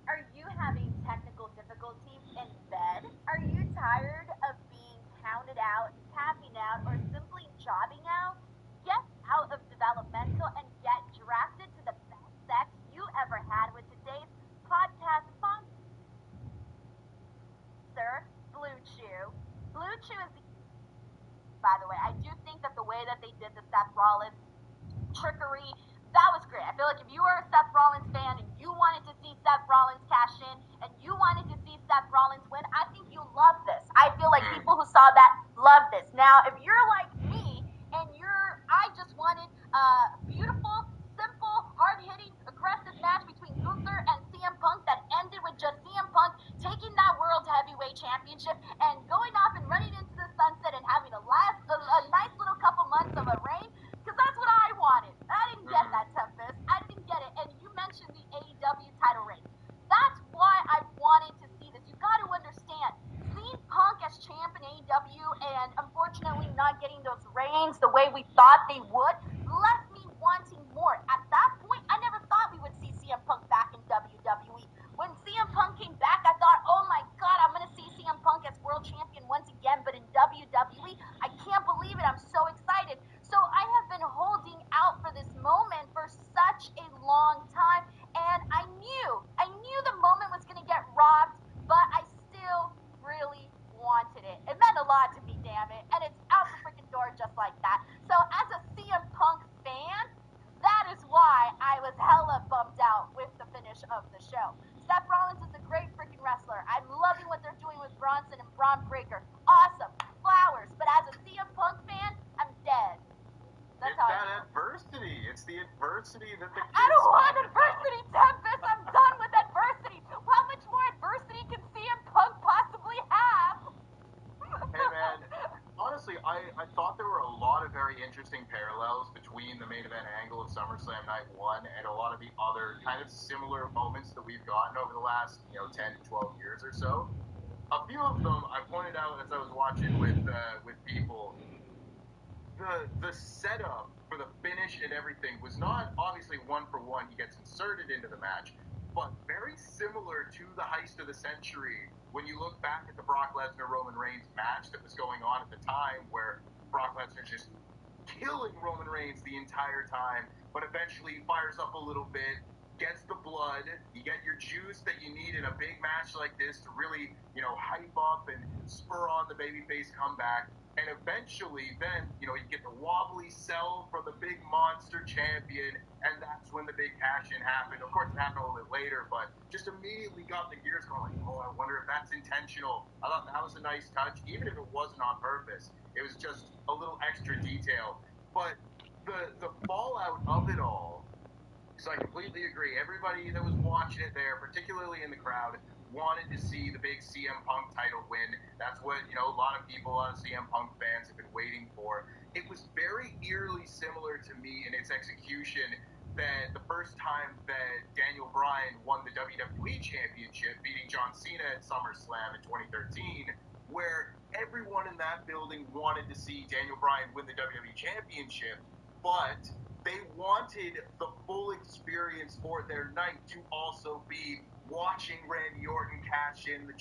Are you having technical difficulties in bed? Are you tired of being counted out, tapping out, or simply jobbing out? Get out of developmental and get drafted to the best sex you ever had with today's podcast sponsor, Blue Chew. Blue Chew is by the way, I do think that the way that they did the Seth Rollins trickery, that was great. I feel like if you were a Seth Rollins fan and you wanted to see Seth Rollins cash in and you wanted to see Seth Rollins win, I think you love this. I feel like people who saw that love this. Now, if you're like me and I just wanted a beautiful, simple, hard-hitting, aggressive match between Gunther and CM Punk that ended with just CM Punk taking that World Heavyweight Championship and going off and running into the sunset and having a nice little couple months of a reign, because that's what I wanted. I didn't get that, Tempest. I didn't get it. And you mentioned the AEW title reign. That's why I wanted to see this. You got to understand, seeing Punk as champ in AEW and unfortunately not getting those reigns the way we thought they would left me wanting more. At that point, I never thought we would see CM Punk back in WWE. When CM Punk came back, I thought, oh my God, I'm going to see CM Punk as world champion once again, but in WWE, I can't believe it. I'm so excited. So I have been holding out for this moment for such a long time, and I knew the moment was going to get robbed, but I still really wanted it. It meant a lot to me, damn it, and it's out the freaking door just like that. So as a CM Punk fan, that is why I was hella bummed out with the finish of the show. Seth Rollins is a great freaking wrestler. I'm loving what they're doing with Bronson and Braun Breaker. Awesome. Flowers. But as a CM Punk fan, I'm dead. That's it's how that I feel. adversity. It's the adversity that the kids I don't want talk adversity, about. Tempest. I'm done with adversity. How much more adversity can CM Punk possibly have? Hey, man. Honestly, I thought there were a lot of very interesting parallels between the main event angle of SummerSlam Night 1 and a lot of the other kind of similar moments that we've gotten over the last, 10 to 12 years or so. A few of them I pointed out as I was watching with people. The setup for the finish and everything was not obviously one for one. He gets inserted into the match, but very similar to the Heist of the Century when you look back at the Brock Lesnar-Roman Reigns match that was going on at the time, where Brock Lesnar's just killing Roman Reigns the entire time, but eventually fires up a little bit, gets the blood, you get your juice that you need in a big match like this to really, hype up and spur on the babyface comeback. And eventually, then, you get the wobbly sell from the big monster champion, and that's when the big cash-in happened. Of course, it happened a little bit later, but just immediately got the gears going, like, oh, I wonder if that's intentional. I thought that was a nice touch, even if it wasn't on purpose. It was just a little extra detail. But the fallout of it all, so I completely agree. Everybody that was watching it there, particularly in the crowd, wanted to see the big CM Punk title win. That's what, a lot of people, a lot of CM Punk fans have been waiting for. It was very eerily similar to me in its execution that the first time that Daniel Bryan won the WWE Championship, beating John Cena at SummerSlam in 2013, where everyone in that building wanted to see Daniel Bryan win the WWE Championship, but they wanted the full experience for their night to also be watching Randy Orton cash in the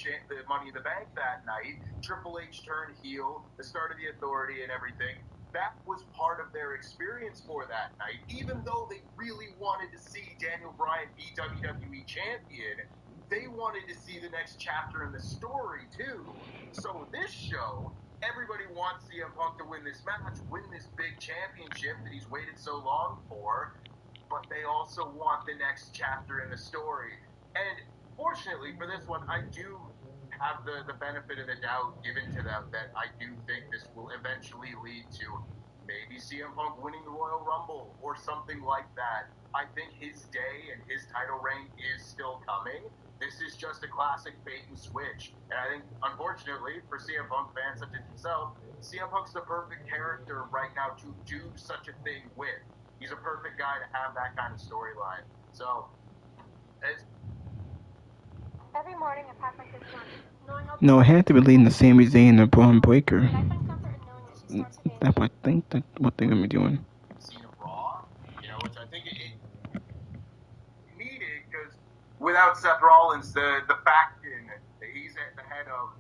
Money in the Bank that night, Triple H turn heel, the start of the Authority and everything. That was part of their experience for that night. Even though they really wanted to see Daniel Bryan be WWE Champion, they wanted to see the next chapter in the story too. So this show, everybody wants CM Punk to win this match, win this big championship that he's waited so long for. but they also want the next chapter in the story. And fortunately for this one, I do have the benefit of the doubt given to them that I do think this will eventually lead to maybe CM Punk winning the Royal Rumble or something like that. I think his day and his title reign is still coming. This is just a classic bait and switch. And I think, unfortunately, for CM Punk fans such as himself, CM Punk's the perfect character right now to do such a thing with. He's a perfect guy to have that kind of storyline. So, it's... Every morning I pack my kids to lunch. No, it had to be leading the Sami Zayn and Braun Breaker. And I find comfort in knowing that she starts her day. That's what I think that's what they're gonna be doing. Scene of Raw, which I think it needed, because without Seth Rollins, the faction he's at the head of,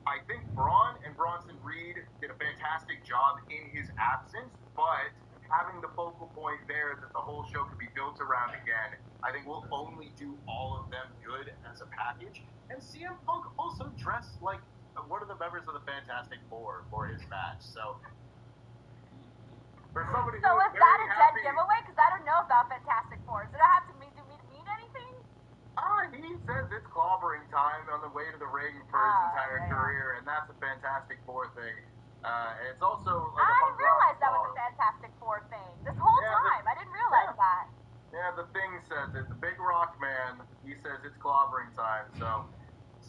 I think Braun and Bronson Reed did a fantastic job in his absence, but having the focal point there that the whole show could be built around again, I think will only do all of them good as a package. And CM Punk also dressed like one of the members of the Fantastic Four for his match, so for somebody So who is that a dead happy, giveaway? Because I don't know about Fantastic Four. Does it have to mean anything? He says it's clobbering time on the way to the ring for his entire career, and that's a Fantastic Four thing. And it's also like I didn't realize that was a Fantastic Four thing. This whole time, I didn't realize that. Yeah, the Thing says it. The Big Rock Man, he says it's clobbering time. So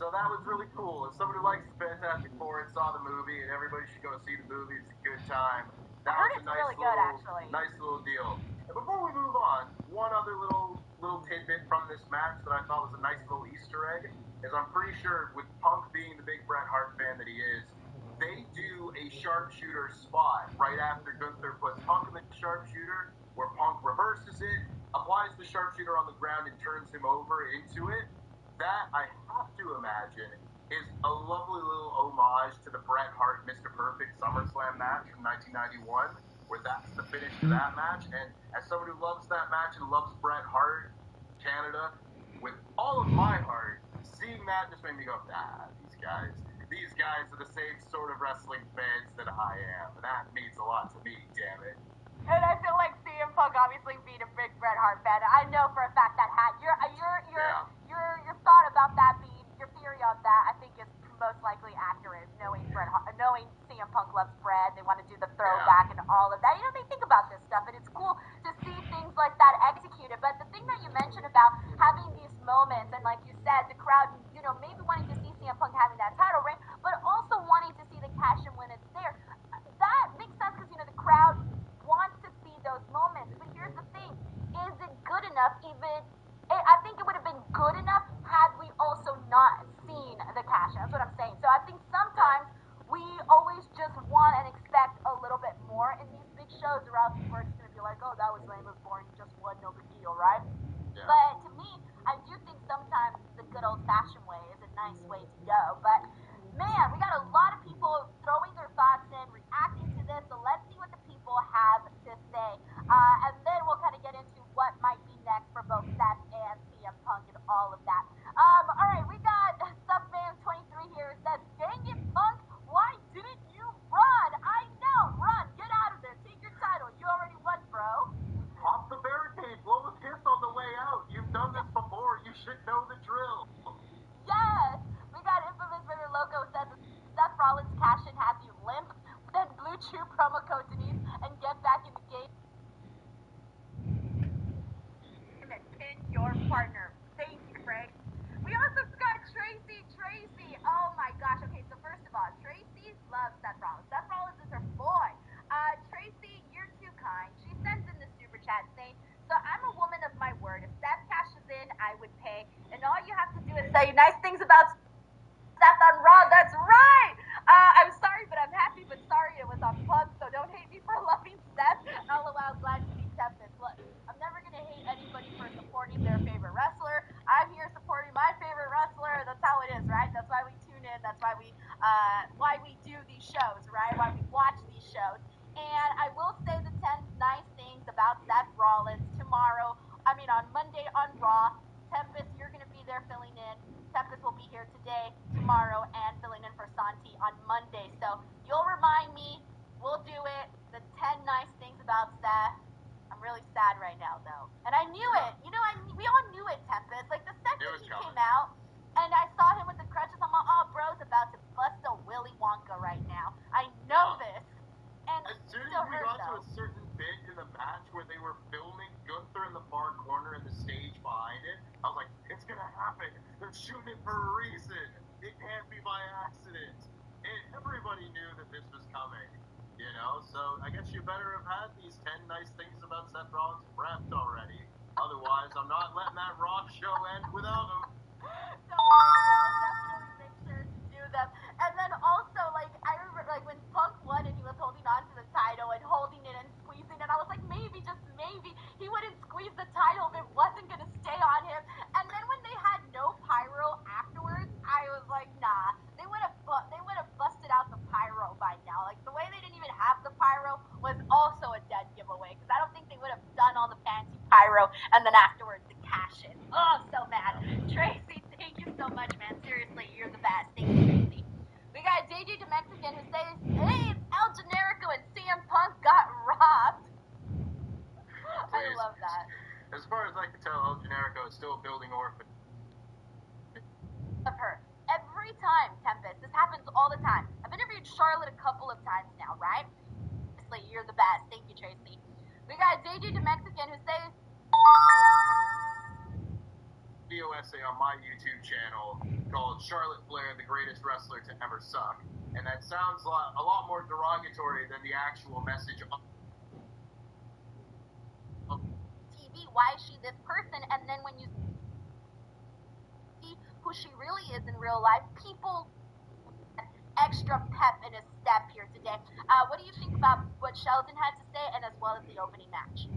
that was really cool. If somebody likes the Fantastic Four and saw the movie, and everybody should go see the movie, it's a good time. That was a nice little deal. And before we move on, one other little tidbit from this match that I thought was a nice little Easter egg is I'm pretty sure with Punk being the big Bret Hart fan that he is, they do a sharpshooter spot right after Gunther puts Punk in the sharpshooter, where Punk reverses it, applies the sharpshooter on the ground, and turns him over into it. That, I have to imagine, is a lovely little homage to the Bret Hart Mr. Perfect SummerSlam match from 1991, where that's the finish to that match. And as someone who loves that match and loves Bret Hart, Canada, with all of my heart, seeing that just made me go, these guys are the same sort of wrestling fans that I am, and that means a lot to me, damn it. And I feel like CM Punk obviously being a big Bret Hart fan. I know for a fact that your thought about that being your theory on that, I think is most likely accurate. Knowing CM Punk loves Bret, they want to do the throwback and all of that. They think about this stuff, and it's cool to see things like that executed. But the thing that you mentioned about having these moments, and like you said, the crowd, maybe wanting to see CM Punk having that title reign, but also wanting to see the cash in when it's there. That makes sense because the crowd wants to see those moments. But here's the thing: is it good enough? I think it would have been good enough had we also not seen the cash. That's what I'm saying. So I think sometimes we always just want and expect a little bit more in these big shows, or else we're just gonna be like, oh, that was lame, it was boring, he just won, no big deal, right? Yeah. But to me, I do think sometimes the good old-fashioned way is a nice way to go. But man, we got a lot of people throwing their thoughts in, reacting to this. So let's see what the people have to say, and then we'll kind of get into what might be next for both Seth and CM Punk and all of that. All right, we got Subman23 here. It says, "Dang it, Punk, why didn't you run? I know, run, get out of there, take your title. You already won, bro." Hop the barricade, blow a kiss on the way out. You've done this before. You should know the drill. Yes, we got Infamous River Loco says Seth Rollins cash in has you limp, then Blue Chew promo code Denise and get back in the game and pin your partner. Thank you, Frank. We also got Tracy. Oh my gosh. Okay, so first of all, Tracy loves Seth Rollins. Seth Rollins is her boy. Tracy, you're too kind. She sends in the super chat saying, "So I'm a woman of my word. If Seth cashes in, I would pay. And all you have to do is say nice things about Seth on Raw." That's right. I'm sorry, but I'm happy. But sorry, it was on Punk. So don't hate me for loving Seth. LOL, glad to see Tempest. Look, I'm never gonna hate anybody for supporting their favorite wrestler. I'm here supporting my favorite wrestler. That's how it is, right? That's why we tune in. That's why we do these shows, right? Why we watch these shows. And I will say the 10 nice things about Seth Rollins on Monday on Raw. Tempest, you're going to be there filling in. Tempest will be here today, tomorrow, and filling in for Santi on Monday. So you'll remind me. We'll do it. The 10 nice things about Seth. I'm really sad right now, though. So I guess you better have had these 10 nice things about Seth Rollins prepped already. Otherwise, I'm not letting that Raw show end without him. So I'll definitely make sure to do them. And then also, like, I remember, like, when Punk won and he was holding on to the title and holding it and squeezing it, I was like, maybe, just maybe, he wouldn't squeeze the title if it wasn't going to stay on him. And then when they had no pyro afterwards, I was like, nah, they would have busted out the pyro by now. Like, the way they didn't even have the pyro was also a dead giveaway, because I don't think they would have done all the fancy pyro and then afterwards the cash in. Oh, so mad. Tracy, thank you so much, man. Seriously, you're the best. Thank you, Tracy. We got JJ the Mexican who says, hey, it's El Generico and CM Punk got robbed. I love that. As far as I can tell, El Generico is still building orphan. Of her. Every time, Tempest. This happens all the time. I've interviewed Charlotte a couple of times now, right? Seriously, you're the best. Thank you, Tracy. We got JJ the Mexican who says, video essay on my YouTube channel called Charlotte Flair, the greatest wrestler to ever suck. And that sounds a lot more derogatory than the actual message of TV, why is she this person? And then when you see who she really is in real life, people extra pep in a step here today. What do you think about what Sheldon had to say and as well as the opening match?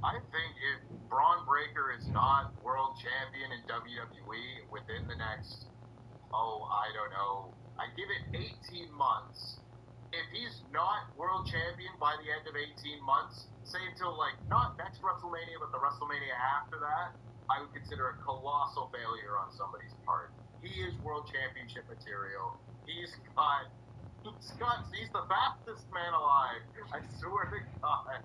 I think if Braun Breaker is not world champion in WWE within the next, I don't know, I give it 18 months. If he's not world champion by the end of 18 months, say until, like, not next WrestleMania, but the WrestleMania after that, I would consider a colossal failure on somebody's part. He is world championship material. He's the fastest man alive. I swear to God.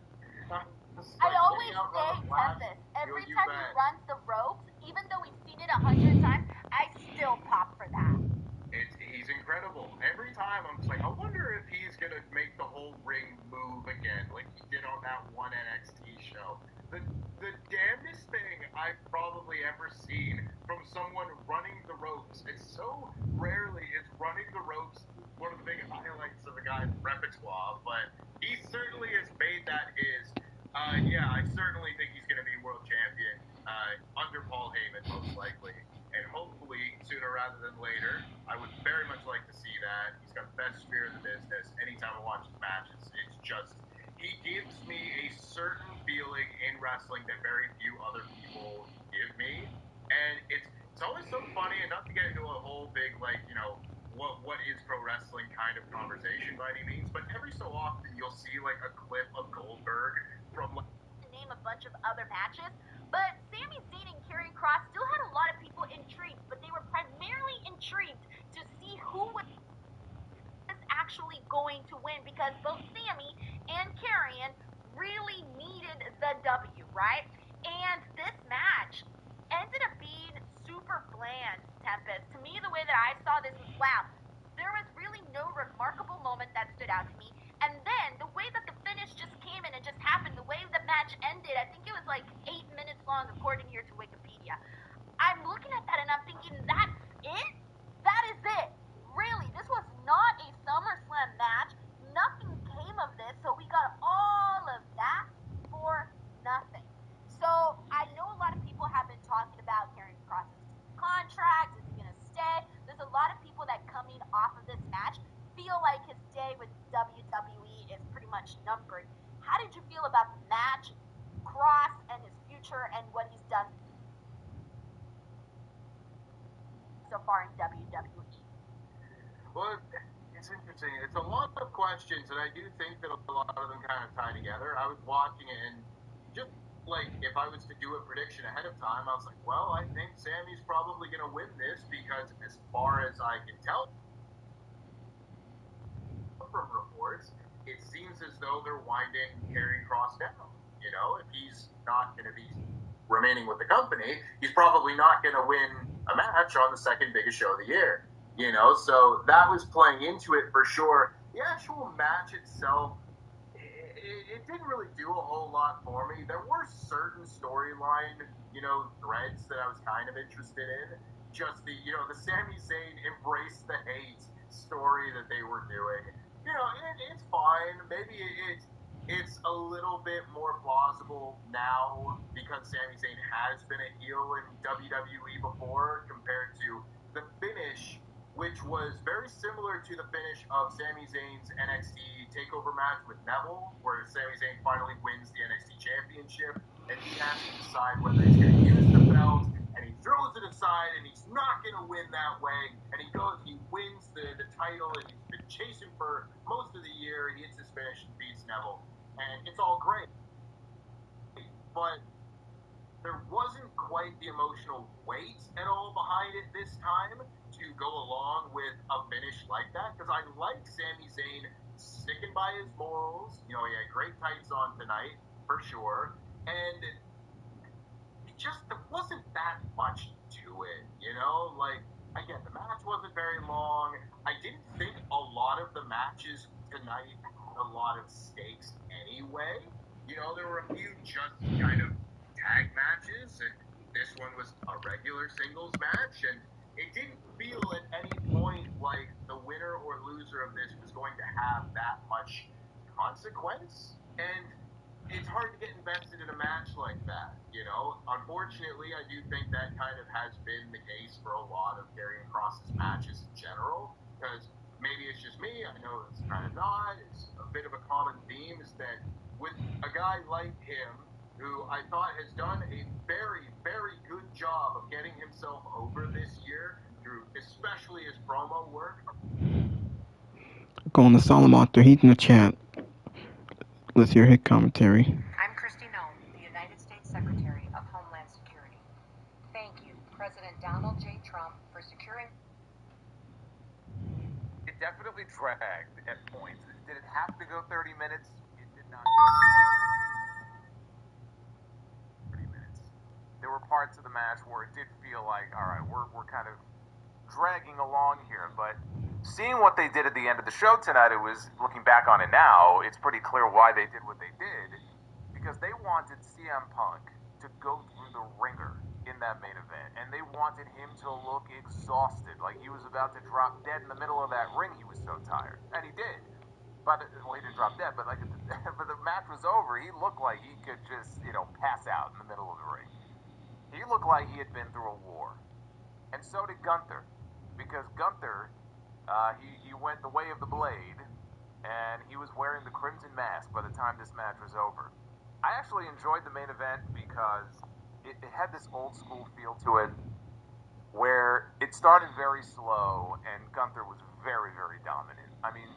I always say, Tempest, every time he runs the ropes, even though we've seen it 100 times, I still pop for that. He's incredible. Every time I'm just like, I wonder if he's going to make the whole ring move again, like he did on that one NXT show. The damnedest thing I've probably ever seen from someone running the ropes. It's so rarely is running the ropes one of the big highlights of the guy's repertoire, but he certainly has made that his. I certainly think he's going to be world champion under Paul Heyman, most likely. And hopefully, sooner rather than later. I would very much like to see that. He's got the best spear in the business. Anytime I watch his matches, it's just, he gives me a certain feeling in wrestling that very few other people give me. And it's always so funny, and not to get into a whole big, like, you know, what is pro wrestling kind of conversation by any means, but every so often you'll see, like, a clip of Goldberg from, like, name a bunch of other matches, but Sami Zayn and Karrion Kross still had a lot of people intrigued, but they were primarily intrigued to see who was actually going to win, because both Sami and Karrion really needed the W, right? And this match ended up being super bland, Tempest. To me, the way that I saw this was, wow, there was really no remarkable moment that stood out to me. And then the way that the finish just came in and just happened, the way the match ended, I think it was like 8 minutes long, according here to Wikipedia. I'm looking at that and I'm thinking, that's it? That is it. Really, this was not a SummerSlam match. Nothing came of this, so we got all of that for nothing. So I know a lot of people have been talking about Karrion Kross's contract. Is he going to stay? There's a lot of people that coming off of this match feel like his day with WWE is pretty much numbered. How did you feel about the match, Kross, and his future, and what he's done so far in WWE? Well, it's interesting. It's a lot of questions, and I do think that a lot of them kind of tie together. I was watching it, and just like if I was to do a prediction ahead of time, I was like, well, I think Sami's probably going to win this, because as far as I can tell from reports, it seems as though they're winding Karrion Kross down. You know, if he's not going to be remaining with the company, he's probably not going to win a match on the second biggest show of the year. You know, so that was playing into it for sure. The actual match itself, it didn't really do a whole lot for me. There were certain storyline, you know, threads that I was kind of interested in. Just the Sami Zayn embrace the hate story that they were doing. you know, it's fine. Maybe it's a little bit more plausible now because Sami Zayn has been a heel in WWE before compared to the finish, which was very similar to the finish of Sami Zayn's NXT TakeOver match with Neville, where Sami Zayn finally wins the NXT Championship, and he has to decide whether he's going to use the belt, and he throws it aside, and he's not going to win that way, and he wins the title, and he's been chasing for most of the year. He hits his finish and beats Neville, and it's all great. But there wasn't quite the emotional weight at all behind it this time to go along with a finish like that, because I like Sami Zayn sticking by his morals. You know, he had great tights on tonight, for sure, and there wasn't that much to it, you know? Like, again, the match wasn't very long. I didn't think a lot of the matches tonight had a lot of stakes anyway. You know, there were a few just kind of tag matches, and this one was a regular singles match, and it didn't feel at any point like the winner or loser of this was going to have that much consequence, and it's hard to get invested in a match like that, you know? Unfortunately, I do think that kind of has been the case for a lot of Karrion Kross's matches in general, because maybe it's just me, I know it's kind of not, it's a bit of a common theme, is that with a guy like him, who I thought has done a very, very good job of getting himself over this year, through especially his promo work. Going to Solomon, he's in the chat. Let's hear his commentary. I'm Kristi Noem, the United States Secretary of Homeland Security. Thank you, President Donald J. Trump, for securing... It definitely dragged at points. Did it have to go 30 minutes? It did not. 30 minutes. There were parts of the match where it did feel like, all right, we're kind of dragging along here, but seeing what they did at the end of the show tonight, it was, looking back on it now, it's pretty clear why they did what they did, because they wanted CM Punk to go through the ringer in that main event, and they wanted him to look exhausted, like he was about to drop dead in the middle of that ring. He was so tired, and he did. But, well, he didn't drop dead, but like, but the match was over, he looked like he could just, you know, pass out in the middle of the ring. He looked like he had been through a war. And so did Gunther, because Gunther, he went the way of the blade, and he was wearing the crimson mask by the time this match was over. I actually enjoyed the main event because it had this old school feel to it, where it started very slow, and Gunther was very, very dominant. I mean,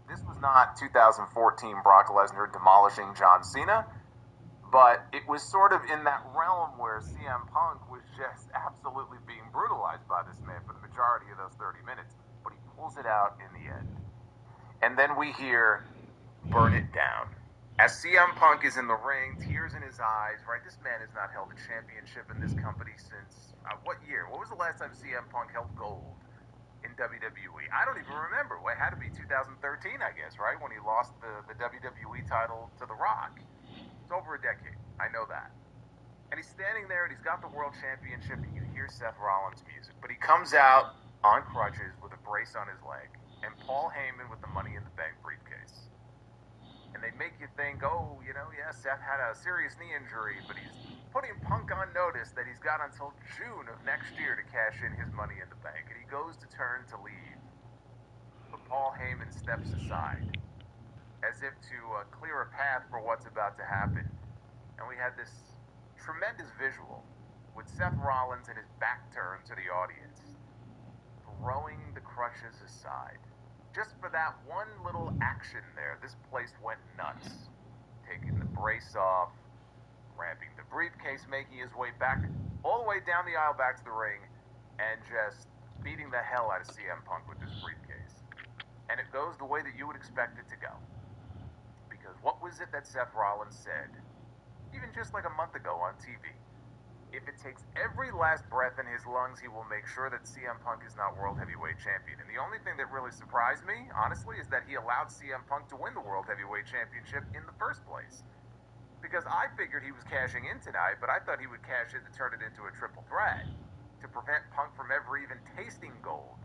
this was not 2014 Brock Lesnar demolishing John Cena, but it was sort of in that realm where CM Punk was just absolutely being brutalized by this man for the majority of those 30 minutes. But he pulls it out in the end. And then we hear, "Burn it down." As CM Punk is in the ring, tears in his eyes, right? This man has not held a championship in this company since, what year? What was the last time CM Punk held gold in WWE? I don't even remember. Well, it had to be 2013, I guess, right? When he lost the WWE title to The Rock. It's over a decade. I know that. And he's standing there, and he's got the World Championship, and you hear Seth Rollins' music. But he comes out on crutches with a brace on his leg, and Paul Heyman with the Money in the Bank briefcase. And they make you think, oh, you know, yeah, Seth had a serious knee injury, but he's putting Punk on notice that he's got until June of next year to cash in his Money in the Bank. And he goes to turn to leave. But Paul Heyman steps aside, as if to clear a path for what's about to happen. And we had this tremendous visual with Seth Rollins and his back turned to the audience, throwing the crutches aside. Just for that one little action there, this place went nuts. Taking the brace off, grabbing the briefcase, making his way back, all the way down the aisle back to the ring, and just beating the hell out of CM Punk with this briefcase. And it goes the way that you would expect it to go. Because what was it that Seth Rollins said, even just like a month ago on TV? If it takes every last breath in his lungs, he will make sure that CM Punk is not World Heavyweight Champion. And the only thing that really surprised me, honestly, is that he allowed CM Punk to win the World Heavyweight Championship in the first place. Because I figured he was cashing in tonight, but I thought he would cash in to turn it into a triple threat, to prevent Punk from ever even tasting gold.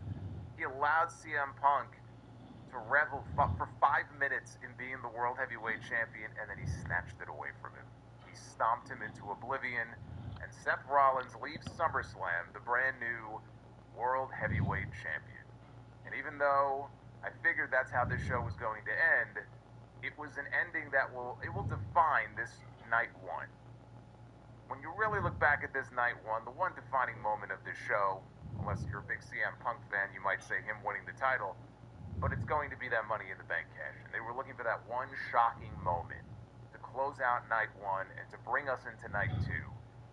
He allowed CM Punk to to revel for 5 minutes in being the World Heavyweight Champion, and then he snatched it away from him. He stomped him into oblivion, and Seth Rollins leaves SummerSlam the brand new World Heavyweight Champion. And even though I figured that's how this show was going to end, it was an ending that will define this night one. When you really look back at this night one, the one defining moment of this show, unless you're a big CM Punk fan, you might say him winning the title, but it's going to be that Money in the Bank cash. And they were looking for that one shocking moment to close out night one and to bring us into night two.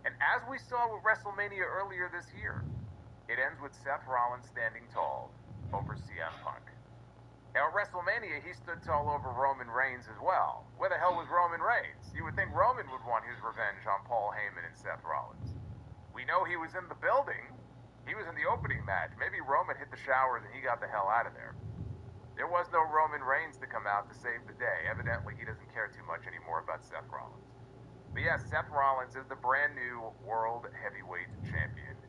And as we saw with WrestleMania earlier this year, it ends with Seth Rollins standing tall over CM Punk. Now, at WrestleMania, he stood tall over Roman Reigns as well. Where the hell was Roman Reigns? You would think Roman would want his revenge on Paul Heyman and Seth Rollins. We know he was in the building. He was in the opening match. Maybe Roman hit the showers and he got the hell out of there. There was no Roman Reigns to come out to save the day. Evidently, he doesn't care too much anymore about Seth Rollins. But yes, Seth Rollins is the brand new World Heavyweight Champion.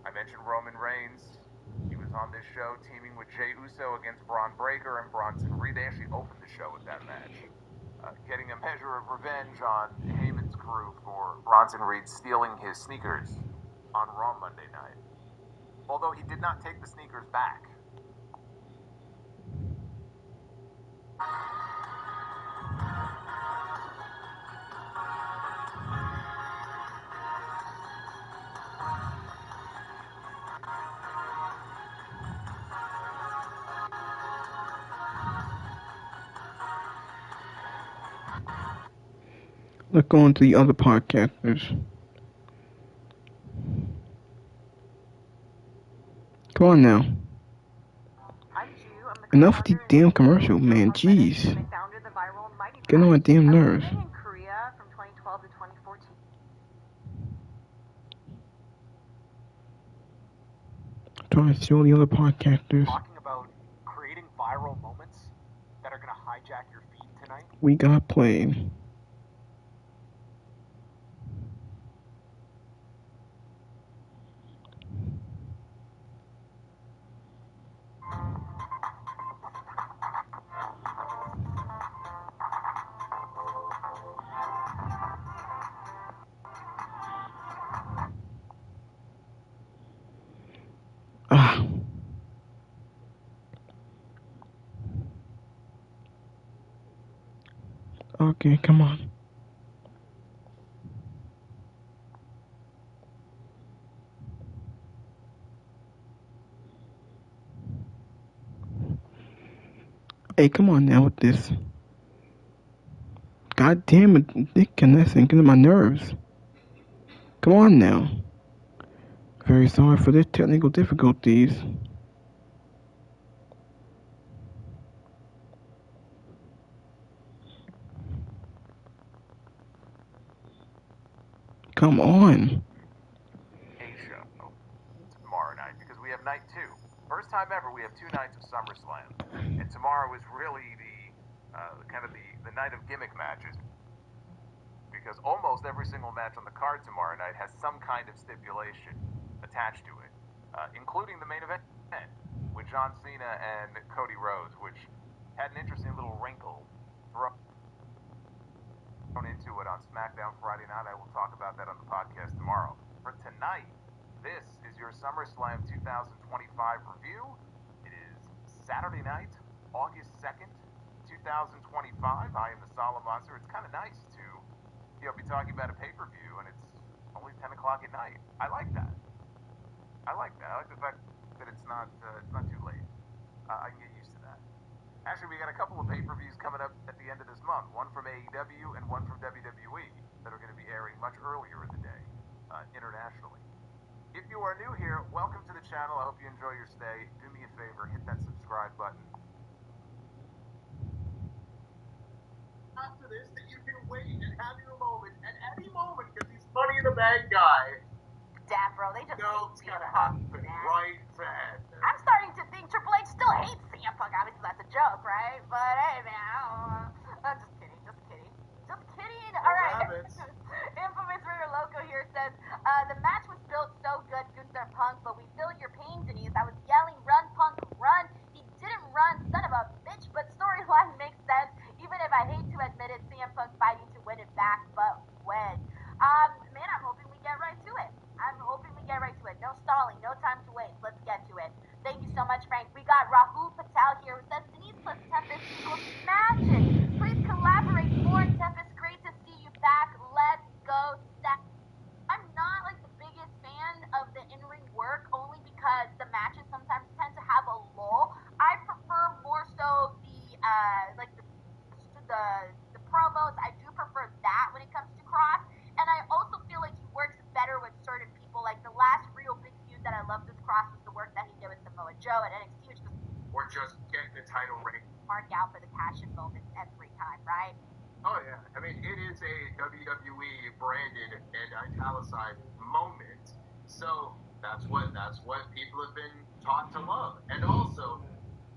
I mentioned Roman Reigns. He was on this show teaming with Jey Uso against Braun Breaker and Bronson Reed. They actually opened the show with that match. Getting a measure of revenge on Heyman's crew for Bronson Reed stealing his sneakers on Raw Monday night. Although he did not take the sneakers back. Let's go on to the other podcasters. Come on now. Enough with the damn commercial, man. Jeez. Get on my damn nerves. Trying to see all the other podcasters. Talking about creating viral moments that are going to hijack your feed tonight. We got played. Okay, come on. Hey, come on now with this. God damn it, Dick Connessing, get on my nerves. Come on now. Very sorry for the technical difficulties. Come on. A show tomorrow night because we have night two. First time ever we have 2 nights of SummerSlam. And tomorrow is really the kind of the night of gimmick matches. Because almost every single match on the card tomorrow night has some kind of stipulation attached to it. Including the main event with John Cena and Cody Rhodes, which had an interesting little wrinkle thrown into it on SmackDown Friday night. I will talk about that on the podcast tomorrow. For tonight, this is your SummerSlam 2025 review. It is Saturday night, August 2nd, 2025. I am the Solemn Monster. It's kind of nice to be talking about a pay-per-view, and it's only 10 o'clock at night. I like that. I like the fact that it's not too late. I can get used to that. Actually, we got a couple of pay-per-views coming up at the end of this month. One from AEW and one from WWE that are going to be airing much earlier in the day, internationally. If you are new here, welcome to the channel. I hope you enjoy your stay. Do me a favor, hit that subscribe button. After this, that you can wait and have your moment at any moment because he's Money in the Bank guy. Damn, bro, they just No, hate it's CM gotta Punk, happen man. right then. I'm starting to think Triple H still hates CM Punk. Obviously, that's a joke, right? But hey, man, I don't know. I'm just kidding. All right. Infamous Ritter Loco here says, the match was built so good, Gunther Punk, but we feel your pains and I was yelling, run, Punk, run. He didn't run, son of a the promos. I do prefer that when it comes to Cross, and I also feel like he works better with certain people. Like the last real big feud that I loved with Cross was the work that he did with Samoa Joe at NXT, which was Or just getting the title ring. mark out for the cash-in moments every time, right? Oh yeah, I mean it is a WWE branded and italicized moment, so that's what people have been taught to love. And also,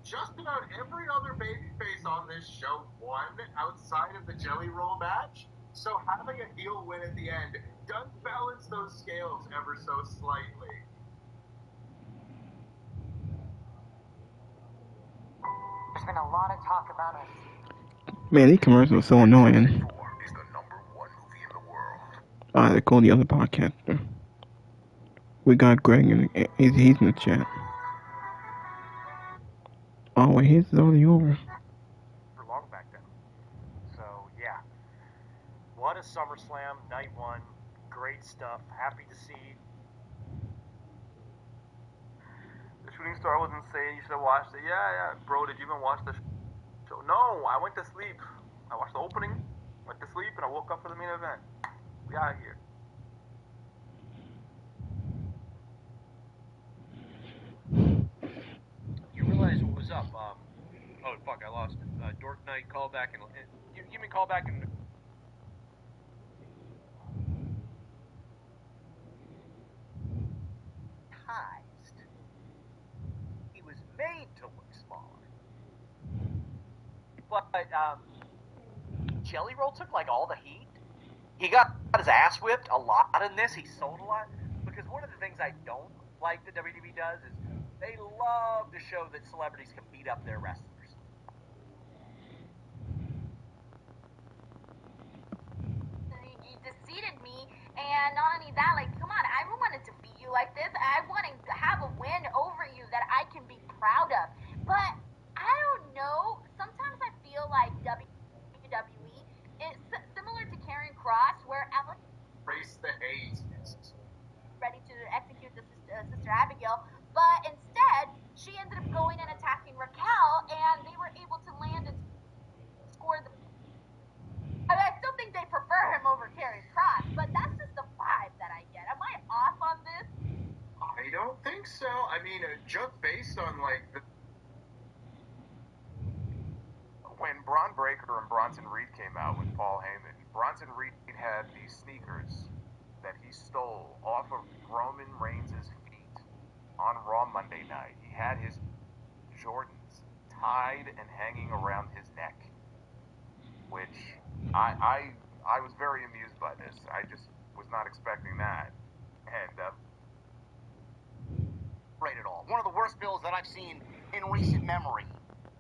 just about every other babyface on this show won outside of the Jelly Roll match, so having a heel win at the end does balance those scales ever so slightly. There's been a lot of talk about us. Man, these commercials are so annoying. I had to call the other podcaster. We got Greg, and he's in the chat. Oh, wait, his is already over. For long back then. So, yeah. What a SummerSlam, night one. Great stuff. Happy to see. The shooting star was insane. You should have watched it. Yeah. Bro, did you even watch the show? No, I went to sleep. I watched the opening, went to sleep, and I woke up for the main event. We out of here. You realize what was up? Oh, fuck, I lost it. Dork Knight, callback, and you mean callback and... He was made to look smaller. But Jelly Roll took like all the heat. He got his ass whipped a lot in this. He sold a lot. Because one of the things I don't like that WWE does is they love to show that celebrities can beat up their wrestlers. You defeated me, and not only that, like, come on, I don't want to defeat you like this. I want to have a win over you that I can be proud of. But I don't know. Sometimes I feel like WWE is similar to Karrion Kross, where Alex Race the hate. ready to execute the Sister Abigail, but instead she ended up going and attacking Raquel, and they were able to land and score the. I mean, I still think they prefer him over Karrion Kross, but that's just the vibe that I get. Am I off on this? I don't think so. I mean, just based on like the. When Braun Breaker and Bronson Reed came out with Paul Heyman, Bronson Reed had these sneakers that he stole off of Roman Reigns' feet on Raw Monday night. He had his Jordans tied and hanging around his neck, which I was very amused by this. I just was not expecting that. And Great at all. One of the worst bills that I've seen in recent memory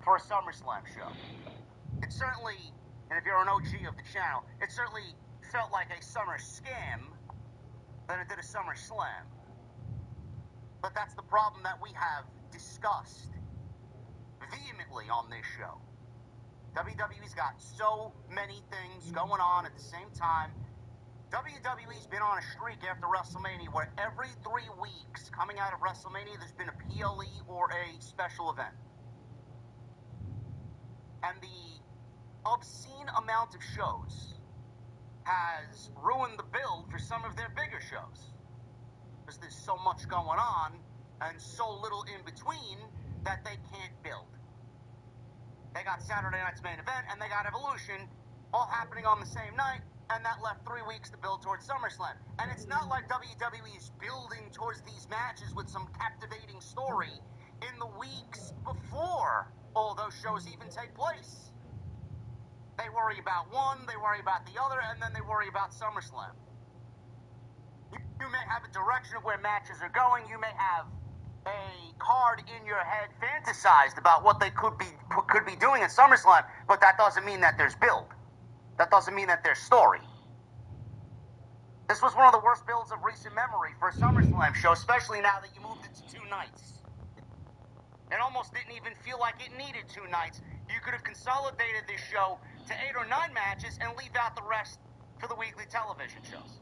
for a SummerSlam show. It certainly, and if you're an OG of the channel, it certainly felt like a summer scam than it did a SummerSlam. But that's the problem that we have discussed vehemently on this show. WWE's got so many things going on at the same time. WWE's been on a streak after WrestleMania where every 3 weeks coming out of WrestleMania there's been a PLE or a special event. And the obscene amount of shows has ruined the build for some of their bigger shows. Because there's so much going on and so little in between that they can't build. They got Saturday night's main event and they got Evolution all happening on the same night, and that left 3 weeks to build towards SummerSlam. And it's not like WWE is building towards these matches with some captivating story in the weeks before all those shows even take place. They worry about one, they worry about the other, and then they worry about SummerSlam. You may have a direction of where matches are going, you may have a card in your head fantasized about what they could be doing at SummerSlam, but that doesn't mean that there's build. That doesn't mean that there's story. This was one of the worst builds of recent memory for a SummerSlam show, especially now that you moved it to 2 nights. It almost didn't even feel like it needed 2 nights. You could have consolidated this show to 8 or 9 matches and leave out the rest for the weekly television shows.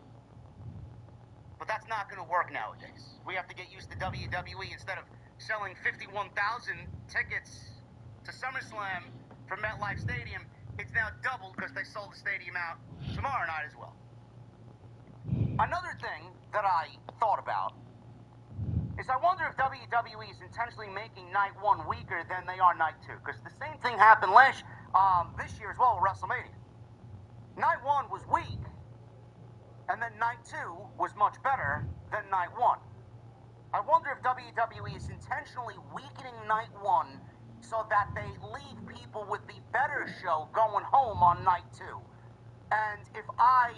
But that's not going to work nowadays. We have to get used to WWE. Instead of selling 51,000 tickets to SummerSlam from MetLife Stadium, It's now doubled because they sold the stadium out tomorrow night as well. Another thing that I thought about is I wonder if WWE is intentionally making night one weaker than they are night two. Because the same thing happened this year as well with WrestleMania. Night one was weak, and then night two was much better than night one. I wonder if WWE is intentionally weakening night one so that they leave people with the better show going home on night two. And if I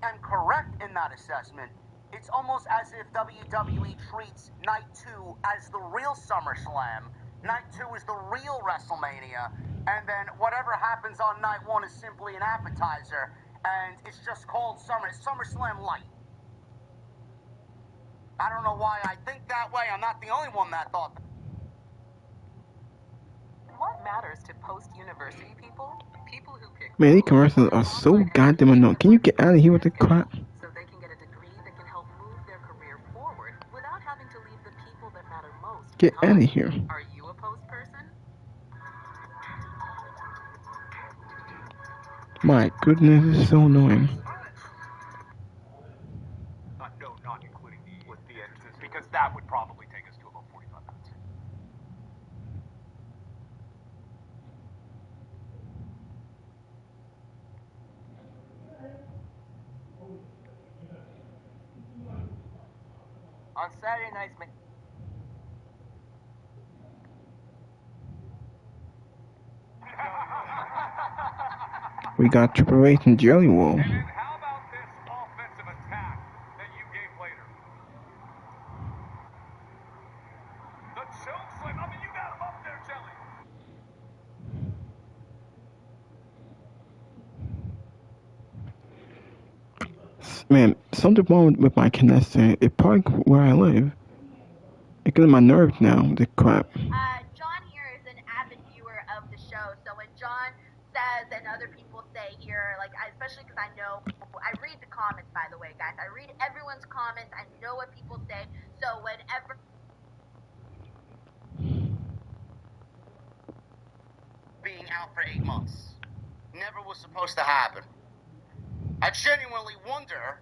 am correct in that assessment, it's almost as if WWE treats night two as the real SummerSlam, night two is the real WrestleMania, and then whatever happens on night one is simply an appetizer, and it's just called SummerSlam Light. I don't know why I think that way. I'm not the only one that thought that. What matters to post-university people? People who pick Man, these commercials are so goddamn annoying. Can you get out of here with the crap? so they can get a degree that can help move their career forward without having to leave the people that matter most. Get out of here. Are you a post person? My goodness, this is so annoying. No, not including the entrances, because that would probably take us to about 45 minutes. On Saturday nights, We got Triple H and Jelly Roll. And then how about this offensive attack that you gave later? The choke slam. I mean, you got him up there, Jelly. Man, something wrong with my connector. It probably where I live. It gets on my nerves now, the crap. John here is an avid viewer of the show, so when John says and other people say here, like, especially because I know, I read the comments, by the way, guys. I read everyone's comments. I know what people say. So whenever Being out for 8 months never was supposed to happen. I genuinely wonder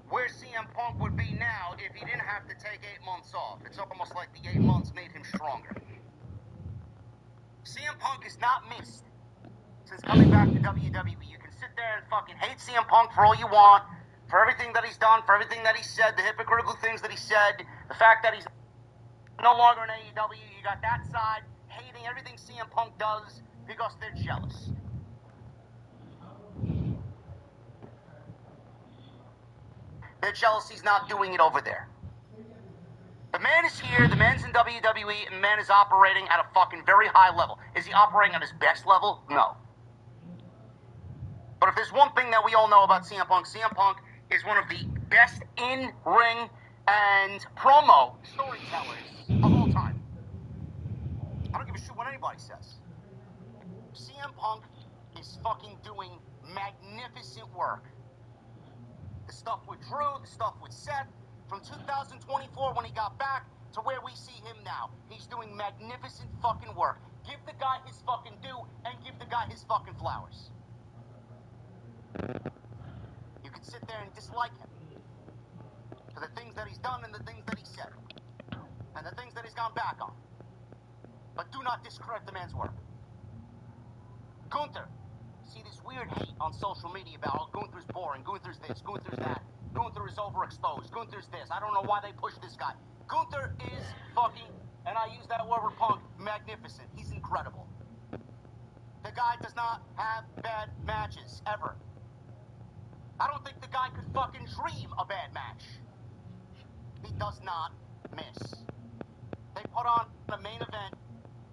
where CM Punk would be now if he didn't have to take 8 months off. It's almost like the 8 months made him stronger. CM Punk is not missed since coming back to WWE. You can sit there and fucking hate CM Punk for all you want, for everything that he's done, for everything that he said, the hypocritical things that he said, the fact that he's no longer in AEW. You got that side hating everything CM Punk does because they're jealous. They're jealous he's not doing it over there. The man is here, the man's in WWE, and the man is operating at a fucking very high level. Is he operating at his best level? No. But if there's one thing that we all know about CM Punk is one of the best in-ring and promo storytellers of all time. I don't give a shit what anybody says. CM Punk is fucking doing magnificent work. The stuff with Drew, the stuff with Seth, from 2024 when he got back to where we see him now. He's doing magnificent fucking work. Give the guy his fucking due and give the guy his fucking flowers. You can sit there and dislike him for the things that he's done and the things that he said and the things that he's gone back on. But do not discredit the man's work. Gunther. See this weird hate on social media about, oh, Gunther's boring, Gunther's this, Gunther's that, Gunther is overexposed, Gunther's this, I don't know why they push this guy. Gunther is fucking, and I use that word with Punk, magnificent. He's incredible. The guy does not have bad matches, ever. I don't think the guy could fucking dream a bad match. He does not miss. They put on a main event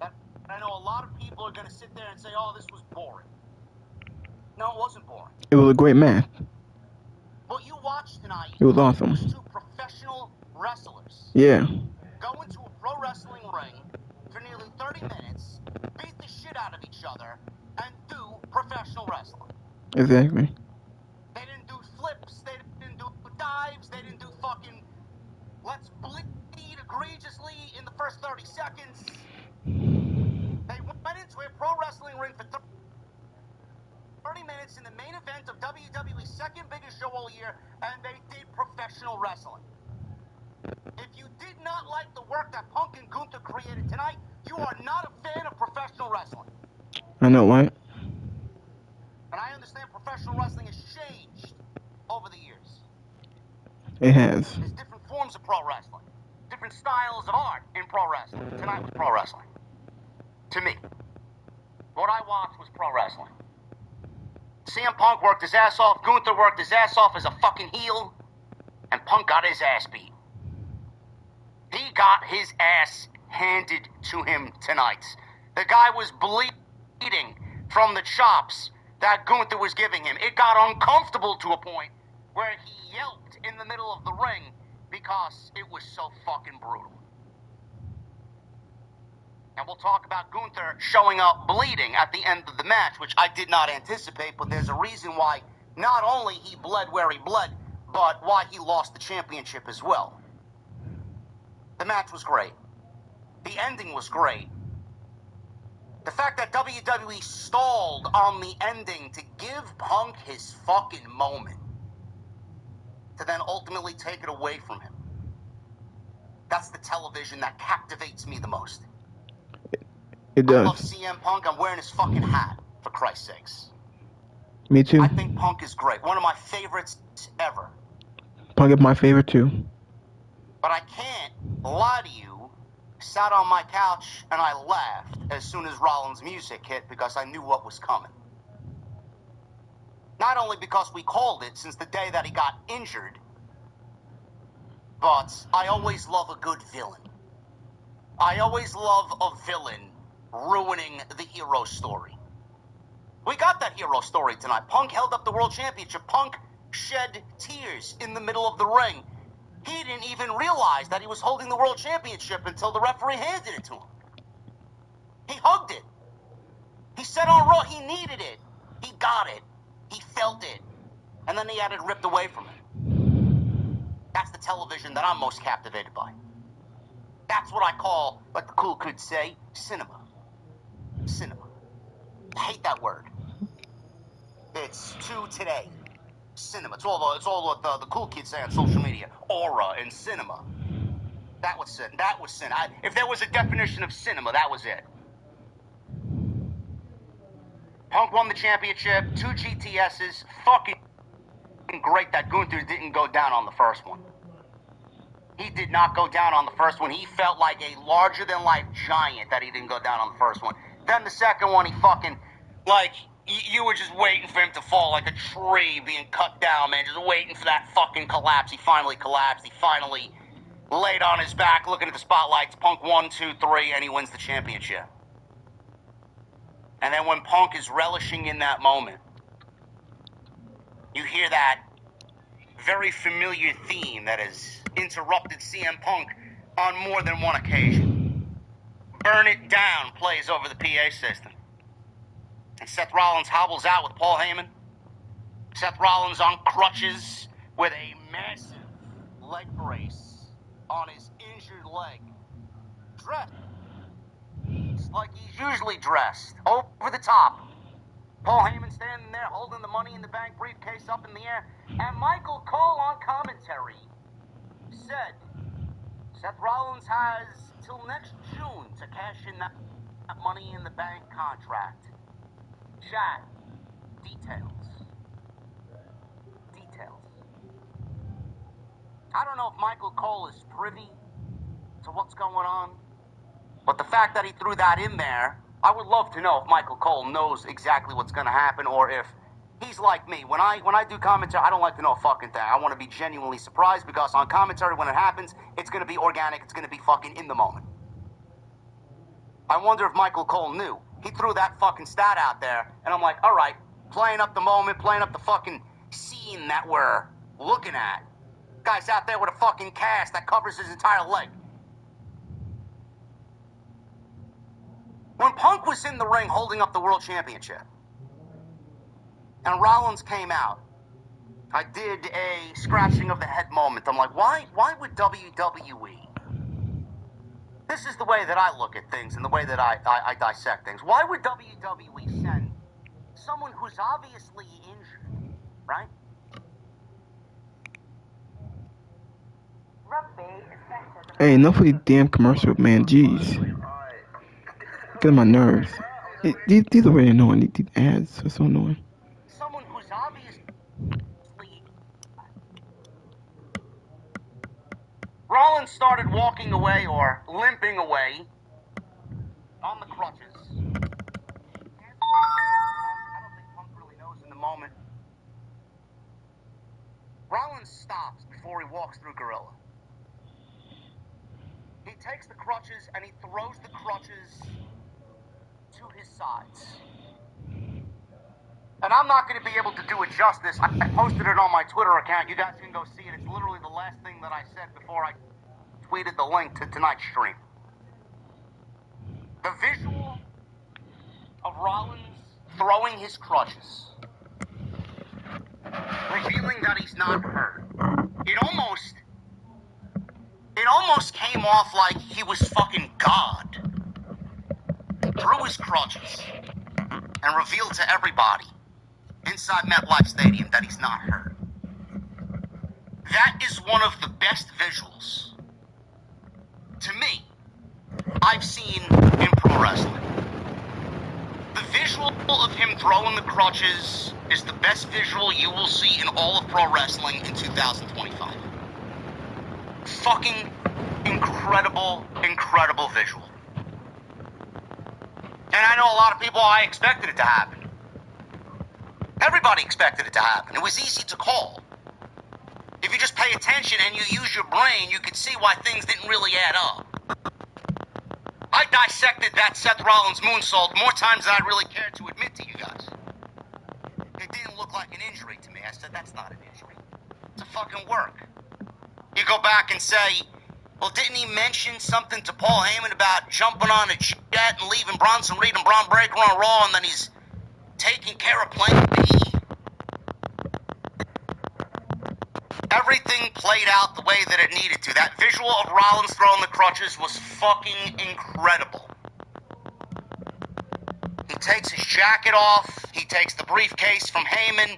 that I know a lot of people are going to sit there and say, oh, this was boring. No, it wasn't boring. It was a great match. What you watched tonight It was awesome. was two professional wrestlers. Yeah. Go into a pro wrestling ring for nearly 30 minutes, beat the shit out of each other, and do professional wrestling. Exactly. They didn't do flips, they didn't do dives, they didn't do fucking let's bleed egregiously in the first 30 seconds. They went into a pro wrestling ring for minutes in the main event of WWE's second biggest show all year, and they did professional wrestling. If you did not like the work that Punk and Gunther created tonight, you are not a fan of professional wrestling. I know, right? And I understand professional wrestling has changed over the years. It has. There's different forms of pro wrestling, different styles of art in pro wrestling. Tonight was pro wrestling. To me, what I watched was pro wrestling. CM Punk worked his ass off, Gunther worked his ass off as a fucking heel, and Punk got his ass beat. He got his ass handed to him tonight. The guy was bleeding from the chops that Gunther was giving him. It got uncomfortable to a point where he yelped in the middle of the ring because it was so fucking brutal. And we'll talk about Gunther showing up bleeding at the end of the match, which I did not anticipate, but there's a reason why not only he bled where he bled, but why he lost the championship as well. The match was great. The ending was great. The fact that WWE stalled on the ending to give Punk his fucking moment, to then ultimately take it away from him. That's the television that captivates me the most. It does. I love CM Punk. I'm wearing his fucking hat, for Christ's sakes. Me too. I think Punk is great. One of my favorites ever. Punk is my favorite too. But I can't lie to you. Sat on my couch and I laughed as soon as Rollins' music hit because I knew what was coming. Not only because we called it since the day that he got injured, but I always love a good villain. I always love a villain ruining the hero story. We got that hero story tonight. Punk held up the world championship. Punk shed tears in the middle of the ring. He didn't even realize that he was holding the world championship until the referee handed it to him. He hugged it. He said on Raw he needed it. He got it. He felt it. And then he had it ripped away from him. That's the television that I'm most captivated by. That's what I call, like the cool kids say, cinema. Cinema. I hate that word. It's too today. Cinema. It's all what the cool kids say on social media. Aura and cinema. That was sin. That was sin. If there was a definition of cinema, that was it. Punk won the championship. 2 GTSs. Fucking great that Gunther didn't go down on the first one. He did not go down on the first one. He felt like a larger-than-life giant that he didn't go down on the first one. Then the second one, he fucking, like, you were just waiting for him to fall like a tree being cut down, man. Just waiting for that fucking collapse. He finally collapsed. He finally laid on his back, looking at the spotlights. Punk 1, 2, 3, and he wins the championship. And then when Punk is relishing in that moment, you hear that very familiar theme that has interrupted CM Punk on more than one occasion. Burn It Down plays over the PA system. And Seth Rollins hobbles out with Paul Heyman. Seth Rollins on crutches with a massive leg brace on his injured leg. Dressed like he's usually dressed, over the top. Paul Heyman standing there holding the Money in the Bank briefcase up in the air. And Michael Cole on commentary said Seth Rollins has till next June to cash in that Money in the Bank contract. Chat. Details. I don't know if Michael Cole is privy to what's going on, but the fact that he threw that in there, I would love to know if Michael Cole knows exactly what's going to happen, or if he's like me. When I do commentary, I don't like to know a fucking thing. I want to be genuinely surprised, because on commentary, when it happens, it's going to be organic. It's going to be fucking in the moment. I wonder if Michael Cole knew. He threw that fucking stat out there, and I'm like, all right, playing up the moment, playing up the fucking scene that we're looking at. Guy's out there with a fucking cast that covers his entire leg. When Punk was in the ring holding up the world championship, and Rollins came out, I did a scratching of the head moment. I'm like, why would WWE, this is the way that I look at things and the way that I dissect things, why would WWE send someone who's obviously injured, right? Hey, enough of these damn commercials, man. Jeez. Get on my nerves. These are really annoying. These ads are so annoying. Someone who's obviously... Rollins started walking away or limping away on the crutches. I don't think Punk really knows in the moment. Rollins stops before he walks through Gorilla. He takes the crutches and he throws the crutches to his sides. And I'm not going to be able to do it justice. I posted it on my Twitter account. You guys can go see it. It's literally the last thing that I said before I tweeted the link to tonight's stream. The visual of Rollins throwing his crutches, revealing that he's not hurt. It almost came off like he was fucking God. Threw his crutches and revealed to everybody inside MetLife Stadium that he's not hurt. That is one of the best visuals, to me, I've seen in pro wrestling. The visual of him throwing the crutches is the best visual you will see in all of pro wrestling in 2025. Fucking incredible, incredible visual. And I know a lot of people, I expected it to happen. Everybody expected it to happen. It was easy to call. If you just pay attention and you use your brain, you could see why things didn't really add up. I dissected that Seth Rollins moonsault more times than I really cared to admit to you guys. It didn't look like an injury to me. I said, that's not an injury. It's a fucking work. You go back and say, well, didn't he mention something to Paul Heyman about jumping on a jet and leaving Bronson Reed and Braun Breaker on Raw, and then he's taking care of Plan B? Everything played out the way that it needed to. That visual of Rollins throwing the crutches was fucking incredible. He takes his jacket off. He takes the briefcase from Heyman.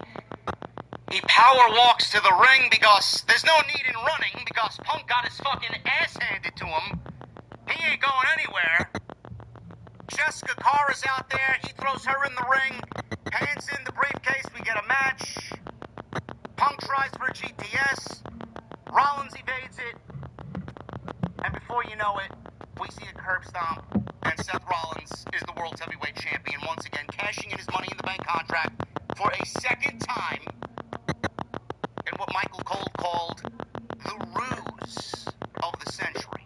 He power walks to the ring because there's no need in running because Punk got his fucking ass handed to him. He ain't going anywhere. Jessica Carr is out there. He throws her in the ring. Hands in the briefcase. We get a match. Punk tries for a GTS. Rollins evades it. And before you know it, we see a curb stomp. And Seth Rollins is the World's Heavyweight Champion once again, cashing in his Money in the Bank contract for a second time in what Michael Cole called the ruse of the century.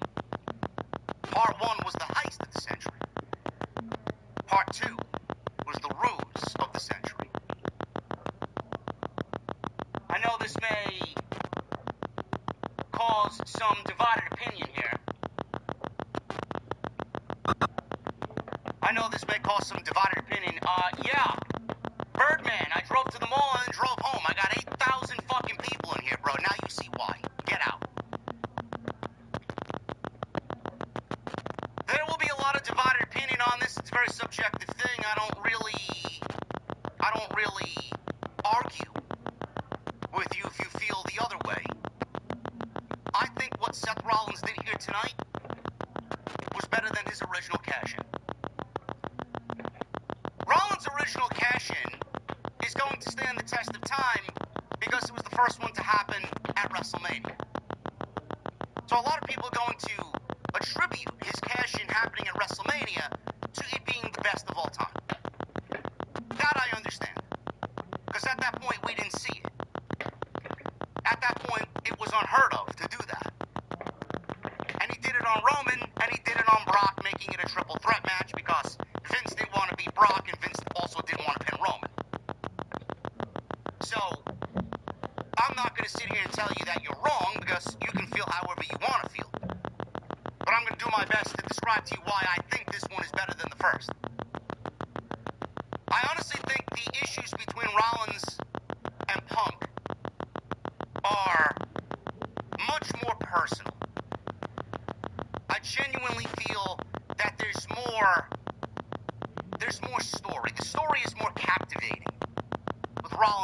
Part 1 was the heist of the century. Part 2 was the ruse of the century. I know this may cause some divided opinion here. Yeah. Birdman, I drove to the mall and drove home. I got 8,000 fucking people in here, bro. Now you see why. Get out. There will be a lot of divided opinion on this. It's a very subjective thing. I don't really argue with you if you feel the other way. I think what Seth Rollins did here tonight was better than his original cash-in. Rollins' original cash-in is going to stand the test of time because it was the first one to happen at WrestleMania. So a lot of people are going to attribute his cash-in happening at WrestleMania to it being the best of all time. That I understand.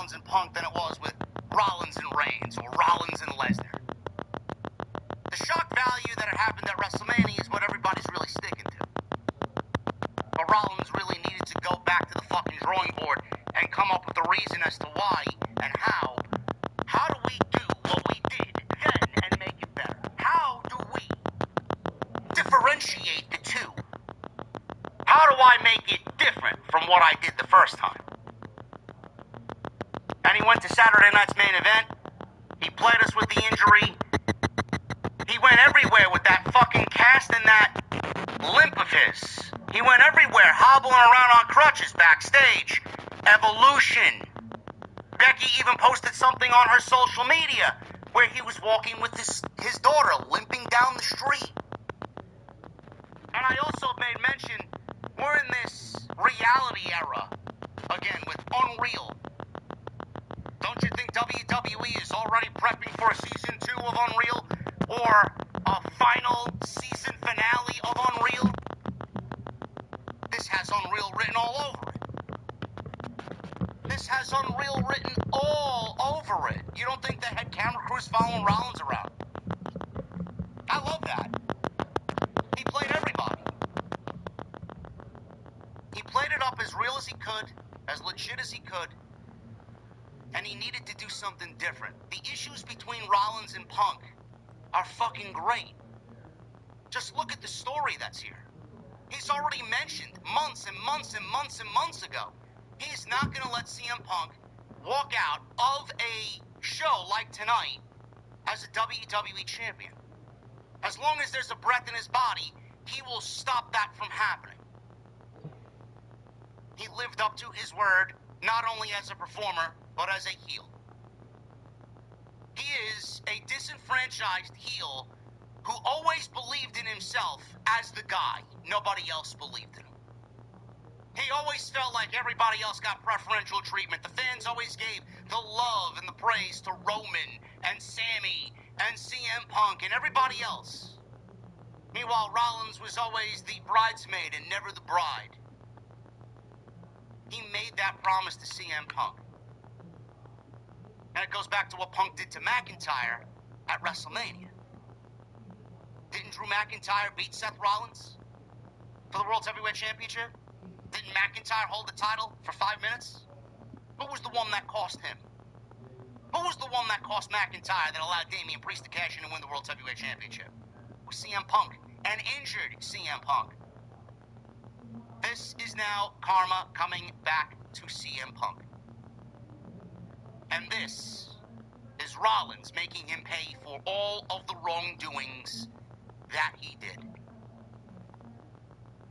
Rollins and Punk than it was with Rollins and Reigns or Rollins and Lesnar. The shock value that it happened at WrestleMania is what everybody's really sticking to. But Rollins really needed to go back to the fucking drawing board and come up with a reason as to why and how. How do we do what we did then and make it better? How do we differentiate the two? How do I make it different from what I did the first time? And he went to Saturday night's main event. He played us with the injury. He went everywhere with that fucking cast and that limp of his. He went everywhere, hobbling around on crutches backstage. Evolution. Becky even posted something on her social media where he was walking with his daughter, limping down the street. And I also made mention, we're in this reality era, again, with Unreal. Don't you think WWE is already prepping for a season 2 of Unreal? Or a final season finale of Unreal? This has Unreal written all over it. This has Unreal written all over it. You don't think they had camera crews following Rollins around? I love that. He played everybody. He played it up as real as he could, as legit as he could, and he needed to do something different. The issues between Rollins and Punk are fucking great. Just look at the story that's here. He's already mentioned months and months and months and months ago. He's not going to let CM Punk walk out of a show like tonight as a WWE champion. As long as there's a breath in his body, he will stop that from happening. He lived up to his word, not only as a performer, but as a heel. He is a disenfranchised heel who always believed in himself as the guy. Nobody else believed in him. He always felt like everybody else got preferential treatment. The fans always gave the love and the praise to Roman and Sammy and CM Punk and everybody else. Meanwhile, Rollins was always the bridesmaid and never the bride. He made that promise to CM Punk. And it goes back to what Punk did to McIntyre at WrestleMania. Didn't Drew McIntyre beat Seth Rollins for the World's Heavyweight Championship? Didn't McIntyre hold the title for 5 minutes? Who was the one that cost him? Who was the one that cost McIntyre that allowed Damian Priest to cash in and win the World's Heavyweight Championship? It was CM Punk, an injured CM Punk. This is now karma coming back to CM Punk. And this is Rollins making him pay for all of the wrongdoings that he did.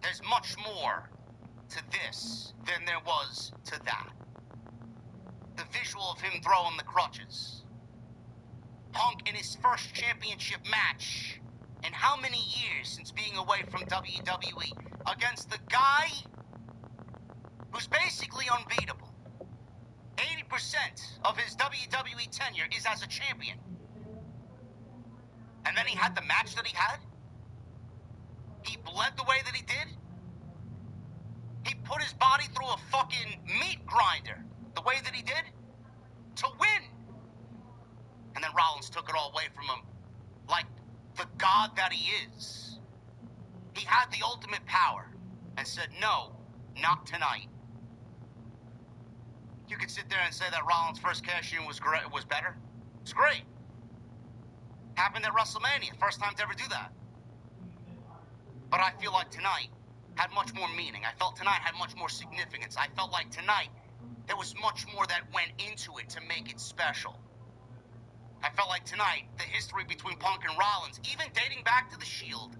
There's much more to this than there was to that. The visual of him throwing the crutches. Punk in his first championship match in how many years since being away from WWE against the guy who's basically unbeatable. 80% of his WWE tenure is as a champion. And then he had the match that he had. He bled the way that he did. He put his body through a fucking meat grinder the way that he did to win. And then Rollins took it all away from him like the god that he is. He had the ultimate power and said, no, not tonight. You could sit there and say that Rollins' first cash-in was great, was better. It's great. Happened at WrestleMania, first time to ever do that. But I feel like tonight had much more meaning. I felt tonight had much more significance. I felt like tonight there was much more that went into it to make it special. I felt like tonight the history between Punk and Rollins, even dating back to the Shield,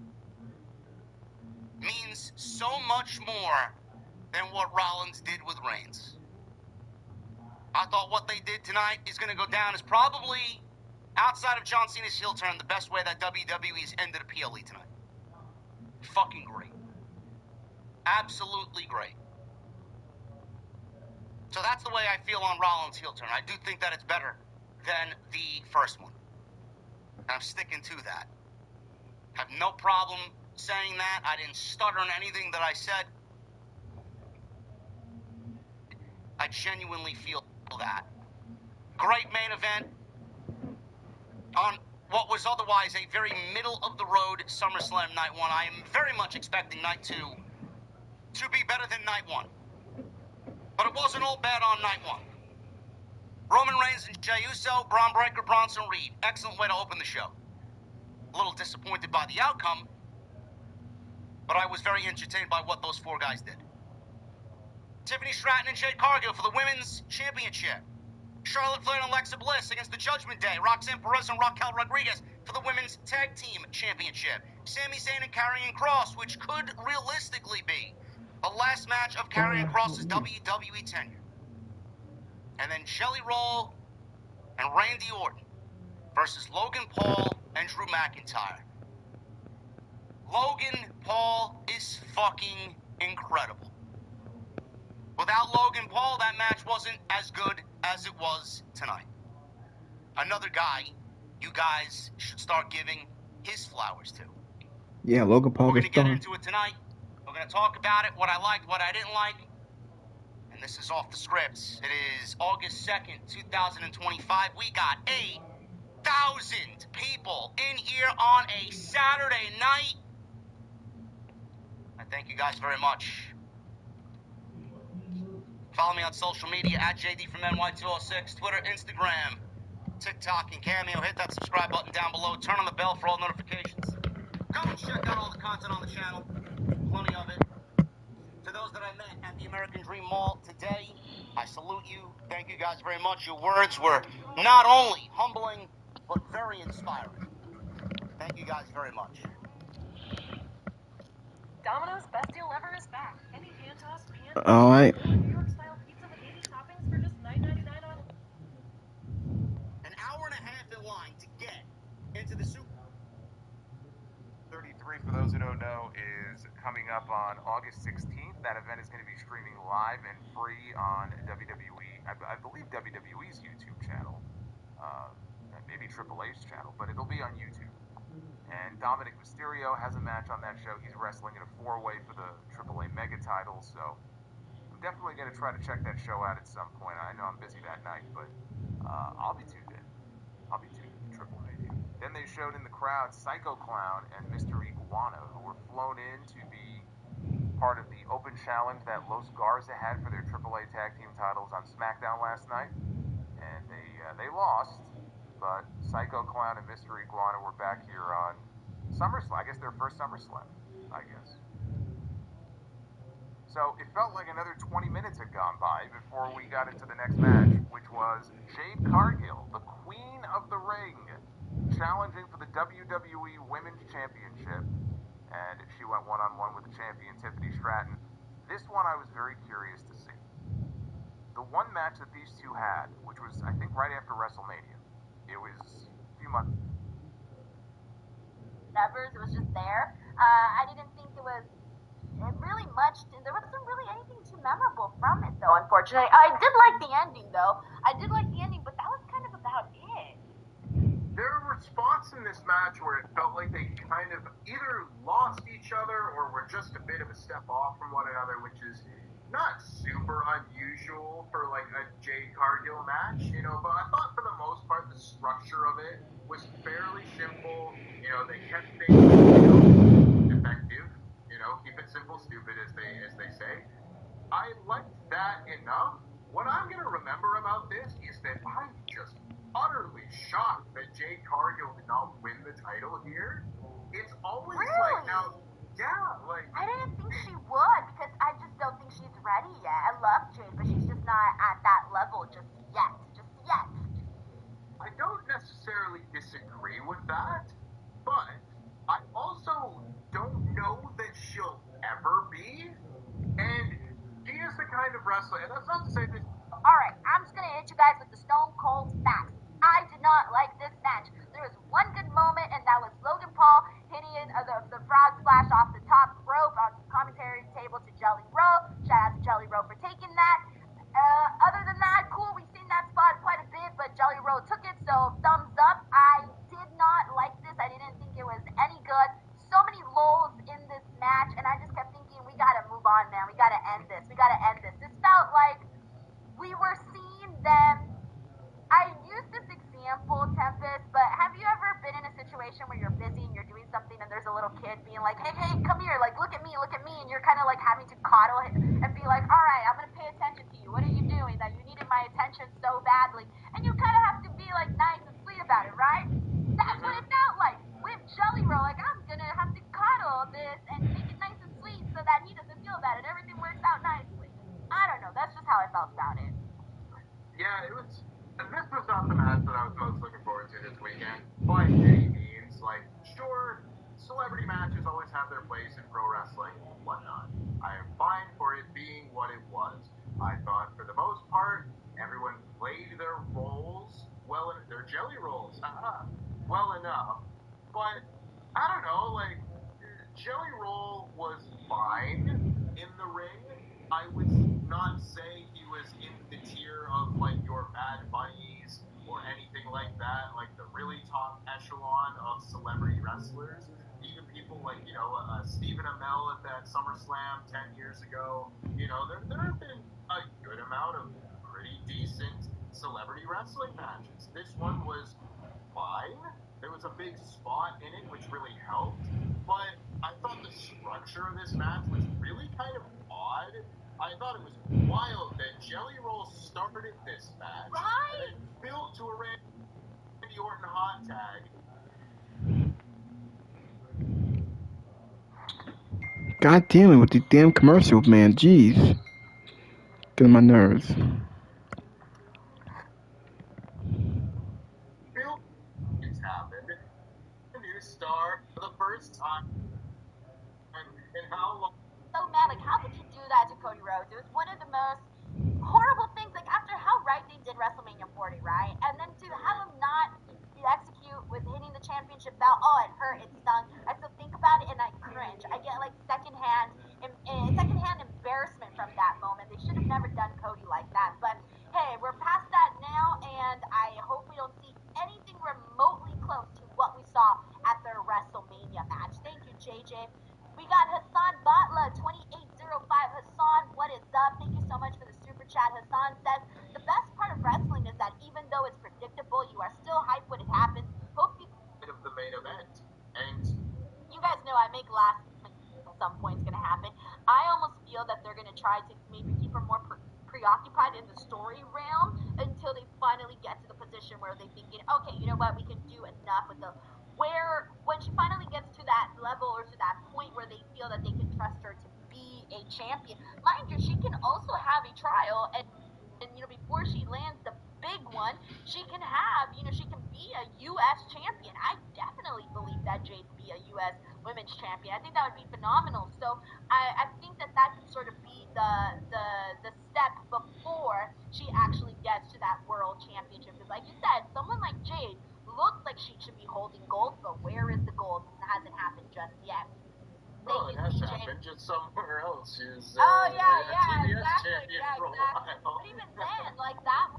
means so much more than what Rollins did with Reigns. I thought what they did tonight is going to go down as probably, outside of John Cena's heel turn, the best way that WWE's ended a PLE tonight. Fucking great. Absolutely great. So that's the way I feel on Rollins' heel turn. I do think that it's better than the first one. And I'm sticking to that. Have no problem saying that. I didn't stutter on anything that I said. I genuinely feel that. great main event on what was otherwise a very middle-of-the-road SummerSlam Night 1. I am very much expecting Night 2 to be better than Night 1. But it wasn't all bad on Night 1. Roman Reigns and Jey Uso, Braun Breaker, Bronson Reed. Excellent way to open the show. A little disappointed by the outcome, but I was very entertained by what those four guys did. Tiffany Stratton and Jade Cargill for the Women's Championship. Charlotte Flair and Alexa Bliss against the Judgment Day. Roxanne Perez and Raquel Rodriguez for the Women's Tag Team Championship. Sami Zayn and Karrion Kross, which could realistically be the last match of Karrion Kross's WWE tenure. And then Jelly Roll and Randy Orton versus Logan Paul and Drew McIntyre. Logan Paul is fucking incredible. Without Logan Paul, that match wasn't as good as it was tonight. Another guy you guys should start giving his flowers to. Yeah, Logan Paul. We're going to get into it tonight. We're going to talk about it, what I liked, what I didn't like. And this is off the scripts. It is August 2nd, 2025. We got 8,000 people in here on a Saturday night. I thank you guys very much. Follow me on social media at JD from NY206, Twitter, Instagram, TikTok, and Cameo. Hit that subscribe button down below. Turn on the bell for all notifications. Go and check out all the content on the channel. Plenty of it. To those that I met at the American Dream Mall today, I salute you. Thank you guys very much. Your words were not only humbling, but very inspiring. Thank you guys very much. Domino's Best Deal Ever is back. Any hand-tossed pan All right. New York-style pizza with 80 toppings for just $9.99 on. An hour and a half in line to get into the Super 33, for those who don't know, is coming up on August 16th. That event is going to be streaming live and free on WWE, I believe WWE's YouTube channel, maybe Triple H's channel, but it'll be on YouTube. And Dominic Mysterio has a match on that show. He's wrestling in a 4-way for the AAA Mega title, so I'm definitely going to try to check that show out at some point. I know I'm busy that night, but I'll be tuned in. I'll be tuned in to Triple Mania. Then they showed in the crowd Psycho Clown and Mr. Iguana, who were flown in to be part of the open challenge that Los Garza had for their AAA Tag Team titles on SmackDown last night. And they lost, but Psycho Clown and Mr. Iguana were back here on SummerSlam. I guess their first SummerSlam, I guess. So it felt like another 20 minutes had gone by before we got into the next match, which was Jade Cargill, the Queen of the Ring, challenging for the WWE Women's Championship. And she went one-on-one with the champion, Tiffany Stratton. This one I was very curious to see. The one match that these two had, which was, I think, right after WrestleMania. It was a few months. It was just there. I didn't think it was really much. There wasn't really anything too memorable from it, though, unfortunately. I did like the ending, though. But that was kind of about it. There were spots in this match where it felt like they kind of either lost each other or were just a bit of a step off from one another, which is not super unusual for like a Jade Cargill match, but I thought for the most part the structure of it was fairly simple. They kept things effective, keep it simple, stupid, as they say. I liked that enough. What I'm gonna remember about this is that I'm just utterly shocked that Jade Cargill did not win the title here. It's always really? I didn't think she would, because I just don't think she's ready yet. I love Jade, but she's just not at that level just yet. I don't necessarily disagree with that, but I also don't know that she'll ever be, and she is the kind of wrestler, and that's not to say that... Alright, I'm just gonna hit you guys with the stone cold facts. I did not like this match. There was one good moment, and that was Logan Paul hitting the frog splash off the top rope on the commentary table to Jelly Roll. Shout out to Jelly Roll for taking that. Other than that, cool, we've seen that spot quite a bit, but Jelly Roll took it, so thumbs up. I did not like this. I didn't think it was any good. So many lulls in this match, and I just kept thinking, we gotta move on, man. We gotta end this. This felt like we were seeing them. I about it. Yeah, it was. This was not the match that I was most looking forward to this weekend, by any means. Like, sure, celebrity matches always have their place in pro wrestling and whatnot. I am fine for it being what it was. I thought, for the most part, everyone played their roles well, their jelly roles, well enough. But I don't know, like, Jelly Roll was fine in the ring. I would not say he was in the tier of, like, your Bad Bunnies or anything like that, like the really top echelon of celebrity wrestlers. Even people like, Stephen Amell at that SummerSlam 10 years ago. There have been a good amount of pretty decent celebrity wrestling matches. This one was fine. There was a big spot in it which really helped, but I thought the structure of this match was really kind of odd. I thought it was wild that Jelly Roll started this match and then built to a Randy Orton hot tag. God damn it with the damn commercials, man. Jeez. Get on my nerves. It's happened. A new star for the first time in how long? So mad, like, how could you do that to Cody Rhodes? It was one of the most horrible things, like, after how right they did WrestleMania 40, right? And then to have him not execute with hitting the championship belt, oh, it hurt, it stung. I still think about it and I cringe. I get, like, secondhand embarrassment from that moment. They should have never done Cody like that. But, hey, we're past that now, and I hope we don't see anything remotely close to what we saw at their WrestleMania match. Thank you, JJ. We got Hassan Butler, 2805. Hassan, what is up? Thank you so much for the super chat. Hassan says, the best part of wrestling is that even though it's predictable, you are still hyped when it happens. Hope you... Of the main event. And you guys know I make last at some point it's going to happen. I almost feel that they're going to try to maybe keep her more preoccupied in the story realm until they finally get to the position where they thinking, okay, you know what, we can do enough with the... Where, when she finally gets to that level or to that point where they feel that they can trust her to be a champion, mind you, she can also have a trial and before she lands the big one, she can have, she can be a U.S. champion. I definitely believe that Jade can be a U.S. women's champion. I think that would be phenomenal. So I think that can sort of be the step before she actually gets to that world championship. Because like you said, someone like Jade looks like she should be holding gold, but where is the gold? It hasn't happened just yet. Well, it has happened just somewhere else. She's TBS champion for a while. But even then, like that.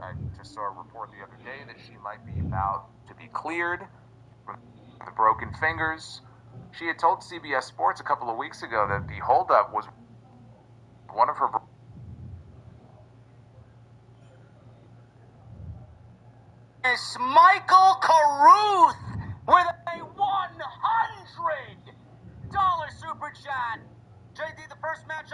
I just saw a report the other day that she might be about to be cleared from the broken fingers. She had told CBS Sports a couple of weeks ago that the holdup was one of her... It's Michael Carruth with a $100 super chat. JD, the first match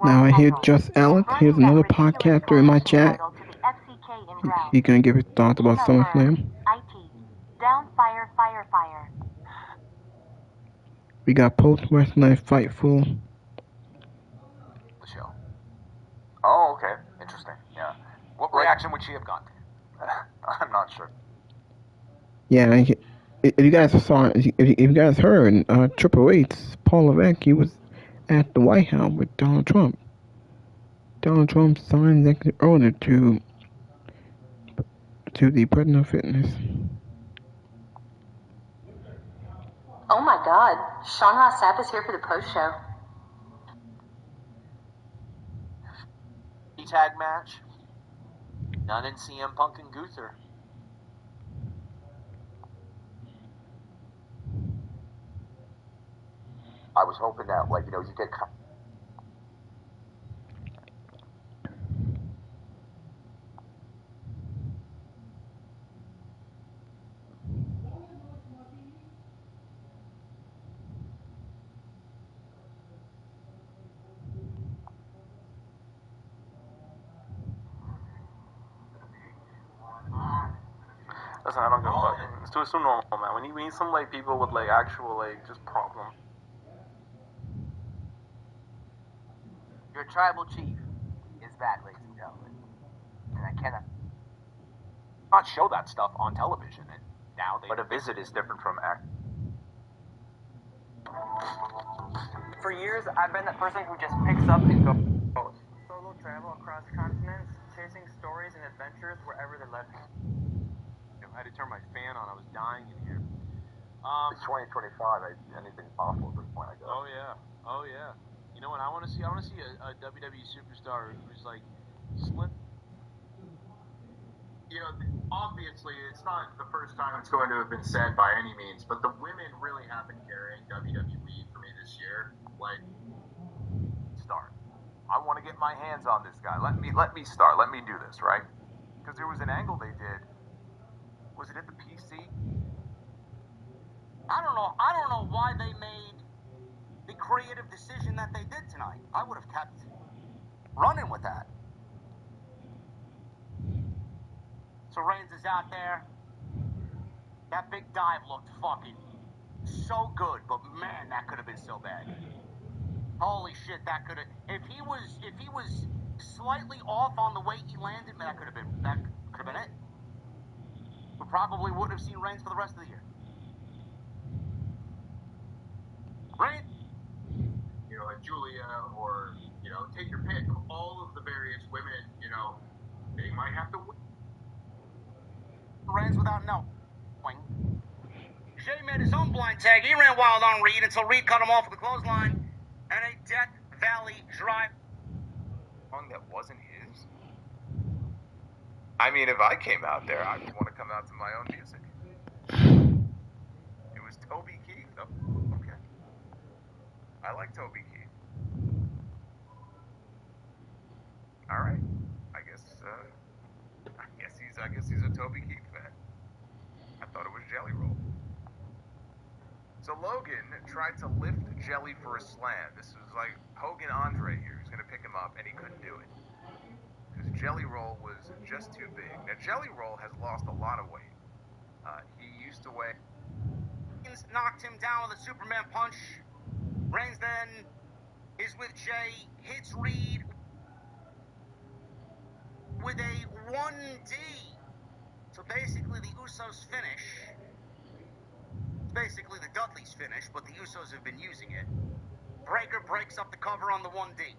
Now I hear Just Alex. Here's another podcaster in my chat. He gonna give his thoughts about SummerSlam. We got post-wrestling Fightful. The show. Oh, okay. Interesting. Yeah. What reaction would she have gotten? I'm not sure. Yeah, if you guys saw, if you guys heard, Triple H's Paul Levesque, he was at the White House with Donald Trump. Donald Trump signed executive order to the President of Fitness. Oh my God, Sean Ross Sapp is here for the post show. Tag match. None in CM Punk and Gunther. I was hoping that, you get... Listen, I don't give a fuck. It's too normal, man. We need some like people with like actual like just problems. Your tribal chief is bad, ladies and gentlemen, and I cannot not show that stuff on television. And now, but a visit is different from act. For years, I've been that person who just picks up and goes. Solo travel across continents, chasing stories and adventures wherever they led me. I had to turn my fan on. I was dying in here. It's 2025. Anything's possible at this point, I guess. Oh yeah. You know what I want to see? I want to see a WWE superstar who's like slim. You know, obviously, it's not the first time it's going to have been said by any means, but the women really have been carrying WWE for me this year. Like, Start. I want to get my hands on this guy. Let me start. Let me do this, right? Because there was an angle they did. Was it at the PC? I don't know why they made the creative decision that they did tonight. I would have kept running with that. So Reigns is out there. That big dive looked fucking so good, but man, that could have been so bad. Holy shit, that could have. If he was slightly off on the way he landed, that could have been it. We probably wouldn't have seen Reigns for the rest of the year. Reigns, you know, like Julia, or, you know, take your pick of all of the various women, you know, they might have to win. Reigns without knowing. Jay made his own blind tag. He ran wild on Reed until Reed cut him off with a clothesline and a Death Valley drive. Song that wasn't his? I mean, if I came out there, I would want to come out to my own music. It was Toby Keith. Oh, okay. I like Toby Keith. All right. I guess he's a Toby Keith fan. I thought it was Jelly Roll. So Logan tried to lift Jelly for a slam. This was like Hogan Andre here. He was going to pick him up, and he couldn't do it. Because Jelly Roll was just too big. Now, Jelly Roll has lost a lot of weight. He used to weigh... Knocked him down with a Superman punch. Reigns then is with Jay, hits Reed with a 1D. So basically the Usos finish. It's basically the Dudleys finish, but the Usos have been using it. Breaker breaks up the cover on the 1D.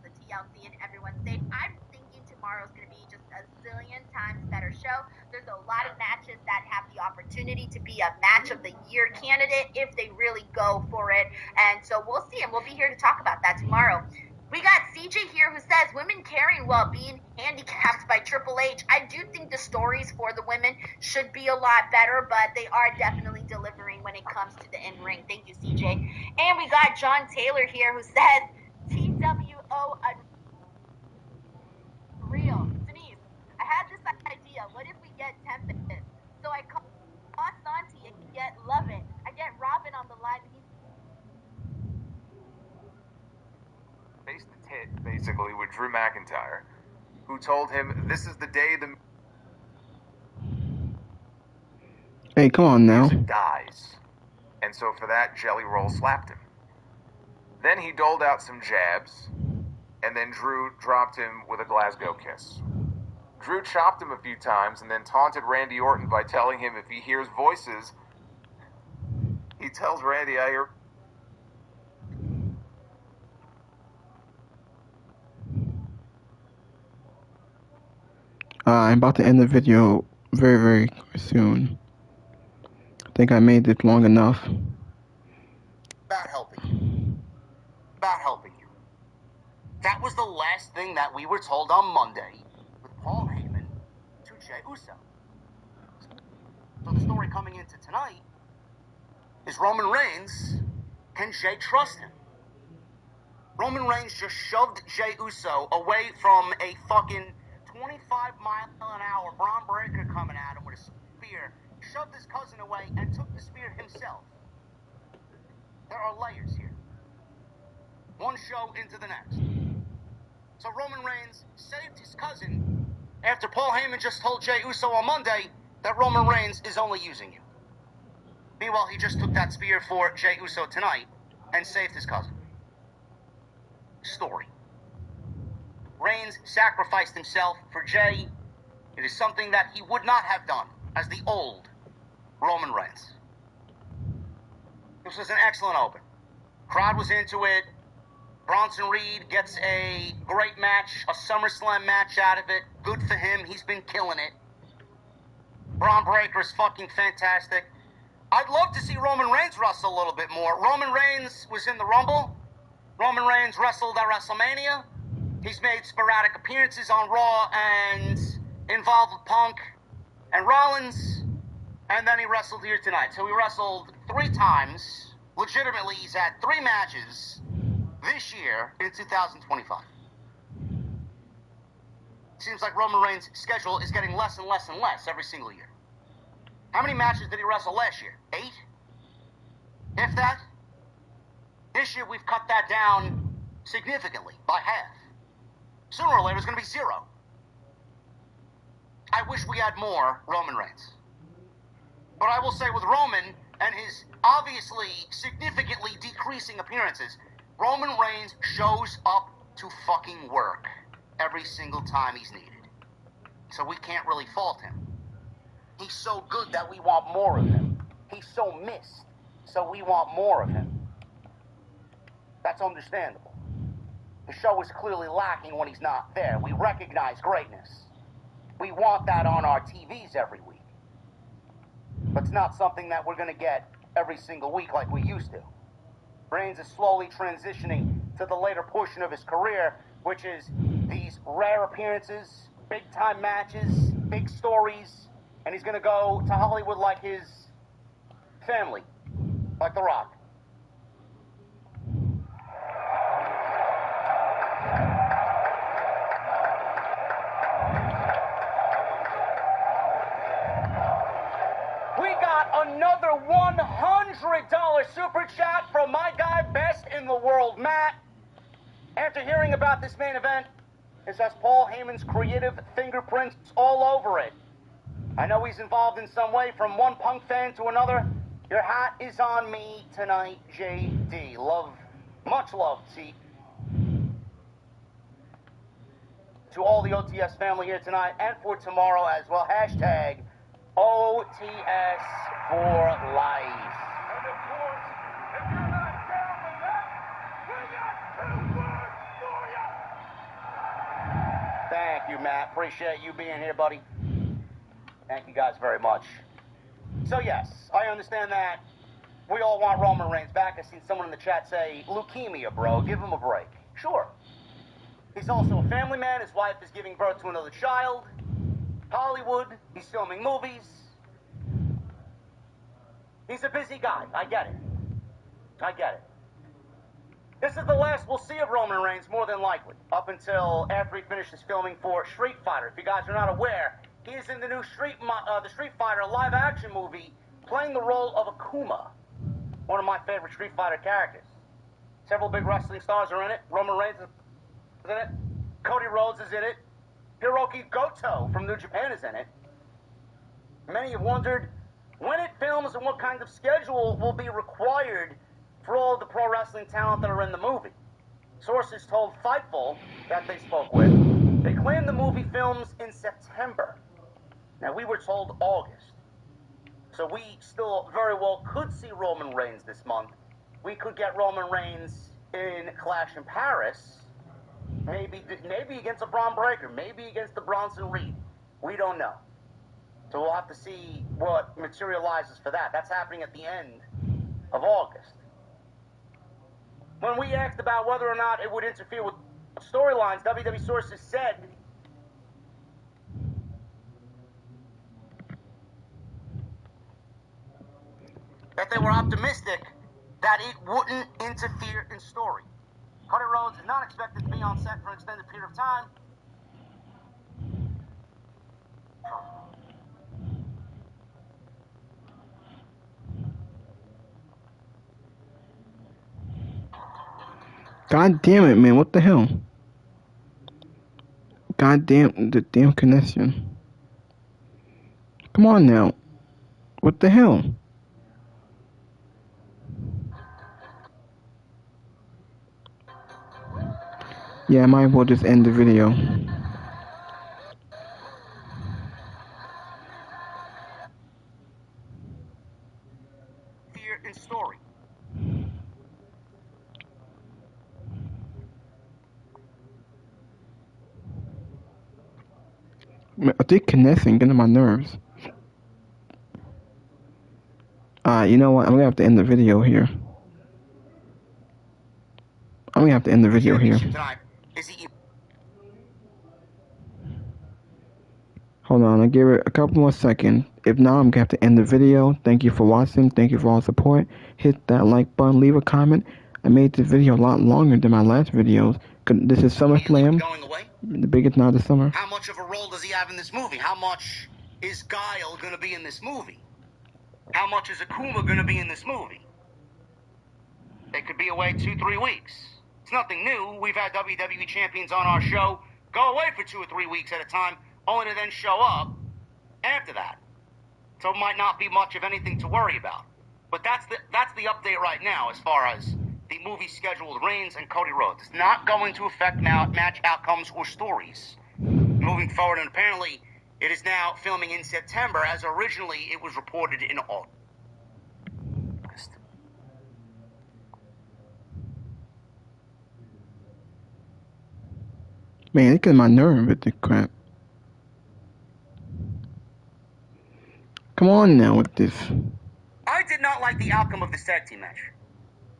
The TLC and everyone's safe. I'm thinking tomorrow's going to be just a zillion times better show. There's a lot of matches that have the opportunity to be a match of the year candidate if they really go for it. And so we'll see, and we'll be here to talk about that tomorrow. We got CJ here who says women carrying while being handicapped by Triple H. I do think the stories for the women should be a lot better, but they are definitely delivering when it comes to the in-ring. Thank you, CJ. And we got John Taylor here who says TWO Unreal. Denise, I had this idea. What if we get Tempest? So I call Santi and get Love It. I get Robin on the line. Faced the tit, basically, with Drew McIntyre, who told him, this is the day the Hey, come on now. music dies. And so for that, Jelly Roll slapped him. Then he doled out some jabs, and then Drew dropped him with a Glasgow kiss. Drew chopped him a few times and then taunted Randy Orton by telling him if he hears voices, he tells Randy, I hear... I'm about to end the video very, very soon. I think I made it long enough. About helping you. About helping you. That was the last thing that we were told on Monday with Paul Heyman to Jey Uso. So the story coming into tonight is Roman Reigns. Can Jey trust him? Roman Reigns just shoved Jey Uso away from a fucking 25-mile-an-hour Braun Breaker coming at him with a spear, shoved his cousin away, and took the spear himself. There are layers here. One show into the next. So Roman Reigns saved his cousin after Paul Heyman just told Jey Uso on Monday that Roman Reigns is only using you. Meanwhile, he just took that spear for Jey Uso tonight and saved his cousin. Story. Reigns sacrificed himself for Jey. It is something that he would not have done as the old Roman Reigns. This was an excellent open. Crowd was into it. Bronson Reed gets a great match, a SummerSlam match out of it. Good for him. He's been killing it. Braun Breaker is fucking fantastic. I'd love to see Roman Reigns wrestle a little bit more. Roman Reigns was in the Rumble. Roman Reigns wrestled at WrestleMania. He's made sporadic appearances on Raw and involved with Punk and Rollins. And then he wrestled here tonight. So he wrestled 3 times. Legitimately, he's had 3 matches this year in 2025. Seems like Roman Reigns' schedule is getting less and less and less every single year. How many matches did he wrestle last year? 8? If that? This year we've cut that down significantly, by half. Sooner or later it's going to be 0. I wish we had more Roman Reigns. But I will say with Roman and his obviously significantly decreasing appearances, Roman Reigns shows up to fucking work every single time he's needed. So we can't really fault him. He's so good that we want more of him. He's so missed, so we want more of him. That's understandable. The show is clearly lacking when he's not there. We recognize greatness. We want that on our TVs every week. But it's not something that we're going to get every single week like we used to. Reigns is slowly transitioning to the later portion of his career, which is these rare appearances, big-time matches, big stories, and he's going to go to Hollywood like his family, like The Rock. We got another $100 super chat from my guy, Best in the World, Matt. After hearing about this main event, it says Paul Heyman's creative fingerprints all over it. I know he's involved in some way from one Punk fan to another. Your hat is on me tonight, JD. Love, much love, T. To all the OTS family here tonight and for tomorrow as well. Hashtag OTS for life. And of course, if you're not down with that, we got 2 words for you. Thank you, Matt. Appreciate you being here, buddy. Thank you guys very much. So yes, I understand that we all want Roman Reigns back. I've seen someone in the chat say, leukemia, bro, give him a break. Sure. He's also a family man. His wife is giving birth to another child. Hollywood. He's filming movies. He's a busy guy. I get it. I get it. This is the last we'll see of Roman Reigns, more than likely, up until after he finishes filming for Street Fighter. If you guys are not aware, he is in the new Street Fighter live-action movie, playing the role of Akuma, one of my favorite Street Fighter characters. Several big wrestling stars are in it. Roman Reigns is in it. Cody Rhodes is in it. Hiroki Goto from New Japan is in it. Many have wondered when it films and what kind of schedule will be required for all the pro wrestling talent that are in the movie. Sources told Fightful that they spoke with, they claim the movie films in September. Now, we were told August. So we still very well could see Roman Reigns this month. We could get Roman Reigns in Clash in Paris, maybe against a Braun Breaker, maybe against the Bronson Reed. We don't know. So we'll have to see what materializes for that. That's happening at the end of August. When we asked about whether or not it would interfere with storylines, WWE sources said that they were optimistic that it wouldn't interfere in story. Cody Rhodes is not expected to be on set for an extended period of time. God damn it, man. What the hell? goddamn, the damn connection. Come on now. What the hell? Yeah, I might as well just end the video. Fear and story. I think connecting getting on my nerves. You know what? I'm gonna have to end the video here. I'm gonna have to end the video here. Hold on, I'll give it a couple more seconds. If not, I'm gonna have to end the video. Thank you for watching. Thank you for all the support. Hit that like button, leave a comment. I made this video a lot longer than my last videos. This is Summerslam, the biggest night of the summer. How much of a role does he have in this movie? How much is Guile going to be in this movie? How much is Akuma going to be in this movie? They could be away 2-3 weeks. It's nothing new. We've had WWE champions on our show go away for 2 or 3 weeks at a time, only to then show up after that. So it might not be much of anything to worry about. But that's the update right now as far as the movie schedule with Reigns and Cody Rhodes. It's not going to affect match outcomes or stories moving forward, and apparently it is now filming in September, as originally it was reported in August. Man, it gets my nerve with the crap. Come on now with this. I did not like the outcome of this tag team match.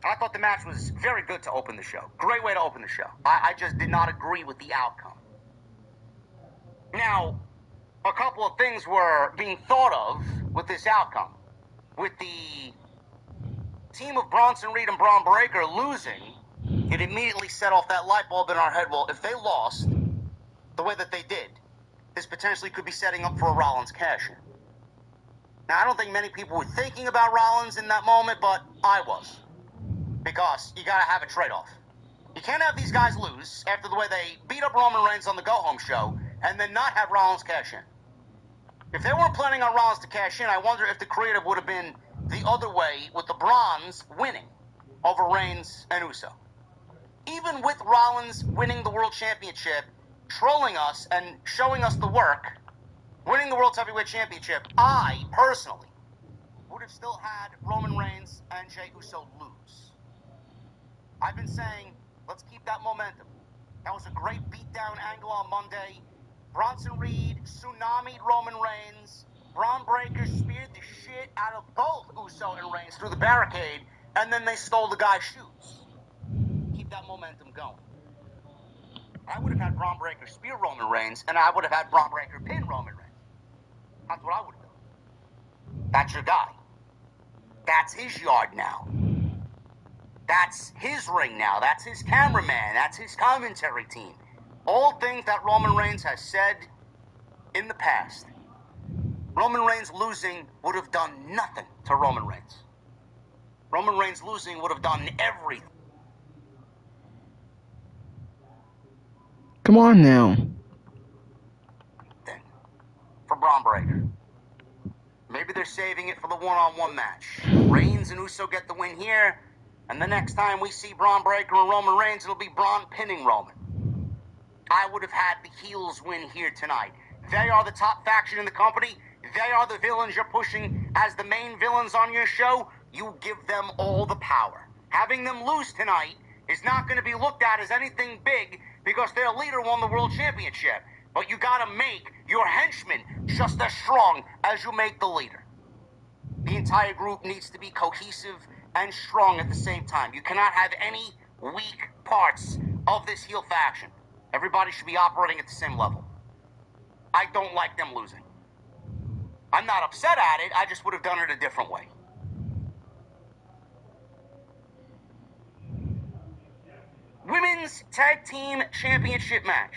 I thought the match was very good to open the show. Great way to open the show. I just did not agree with the outcome. Now, a couple of things were being thought of with this outcome. With the team of Bronson Reed and Braun Breaker losing, it immediately set off that light bulb in our head. Well, if they lost the way that they did, this potentially could be setting up for a Rollins cash-in. Now, I don't think many people were thinking about Rollins in that moment, but I was. Because you gotta have a trade-off. You can't have these guys lose after the way they beat up Roman Reigns on the go-home show and then not have Rollins cash in. If they weren't planning on Rollins to cash in, I wonder if the creative would have been the other way with the Bronze winning over Reigns and Uso. Even with Rollins winning the World Championship, trolling us and showing us the work, winning the World Heavyweight Championship, I, personally, would have still had Roman Reigns and Jey Uso lose. I've been saying, let's keep that momentum. That was a great beatdown angle on Monday. Bronson Reed tsunami'd Roman Reigns. Braun Breaker speared the shit out of both Uso and Reigns through the barricade, and then they stole the guy's shoes. Keep that momentum going. I would have had Braun Breaker spear Roman Reigns, and I would have had Braun Breaker pin Roman Reigns. That's what I would have done. That's your guy. That's his yard now. That's his ring now. That's his cameraman. That's his commentary team. All things that Roman Reigns has said in the past. Roman Reigns losing would have done nothing to Roman Reigns. Roman Reigns losing would have done everything. Come on now. For Braun Breaker. Maybe they're saving it for the one-on-one match. Reigns and Uso get the win here, and the next time we see Braun Breaker and Roman Reigns, it'll be Braun pinning Roman. I would have had the heels win here tonight. They are the top faction in the company. They are the villains you're pushing as the main villains on your show. You give them all the power. Having them lose tonight is not going to be looked at as anything big because their leader won the World Championship. But you got to make your henchmen just as strong as you make the leader. The entire group needs to be cohesive and strong at the same time. You cannot have any weak parts of this heel faction. Everybody should be operating at the same level. I don't like them losing. I'm not upset at it. I just would have done it a different way. Women's Tag Team Championship match.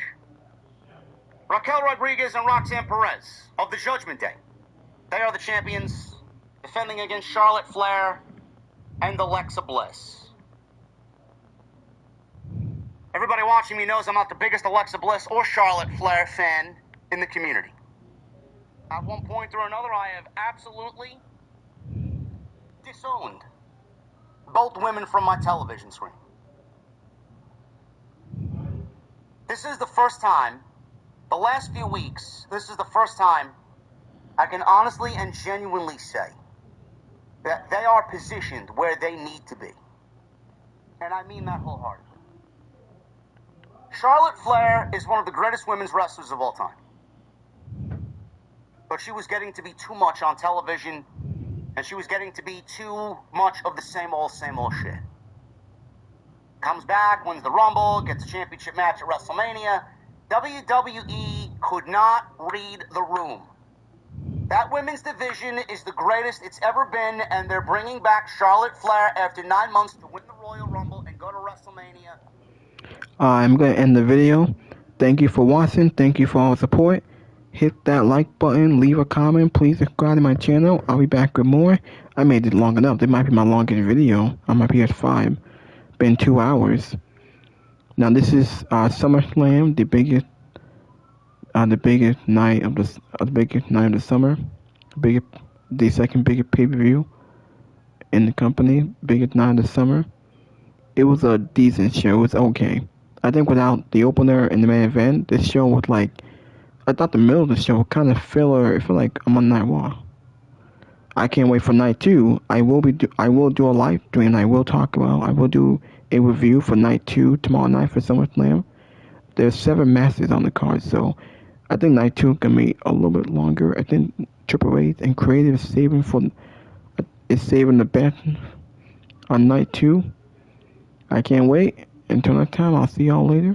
Raquel Rodriguez and Roxanne Perez of the Judgment Day. They are the champions, defending against Charlotte Flair and Alexa Bliss. Everybody watching me knows I'm not the biggest Alexa Bliss or Charlotte Flair fan in the community. At one point or another, I have absolutely disowned both women from my television screen. This is the first time, the last few weeks, this is the first time I can honestly and genuinely say that they are positioned where they need to be. And I mean that wholeheartedly. Charlotte Flair is one of the greatest women's wrestlers of all time. But she was getting to be too much on television, and she was getting to be too much of the same old shit. Comes back, wins the Rumble, gets a championship match at WrestleMania. WWE could not read the room. That women's division is the greatest it's ever been, and they're bringing back Charlotte Flair after 9 months to win the Royal Rumble and go to WrestleMania. I'm going to end the video. Thank you for watching. Thank you for all the support. Hit that like button. Leave a comment. Please subscribe to my channel. I'll be back with more. I made it long enough. It might be my longest video on my PS5. Been 2 hours. Now this is SummerSlam, the biggest night of the summer. The second biggest pay-per-view in the company. Biggest night of the summer. It was a decent show. It was okay. I think without the opener and the main event, this show was like, I thought the middle of the show kind of filler. It felt like I'm on night one. I can't wait for night 2. I will do a live stream. I will do a review for night 2 tomorrow night for SummerSlam. There's 7 matches on the card, so I think night 2 can be a little bit longer. I think Triple H and Creative is saving the best on night 2. I can't wait. Until next time, I'll see y'all later.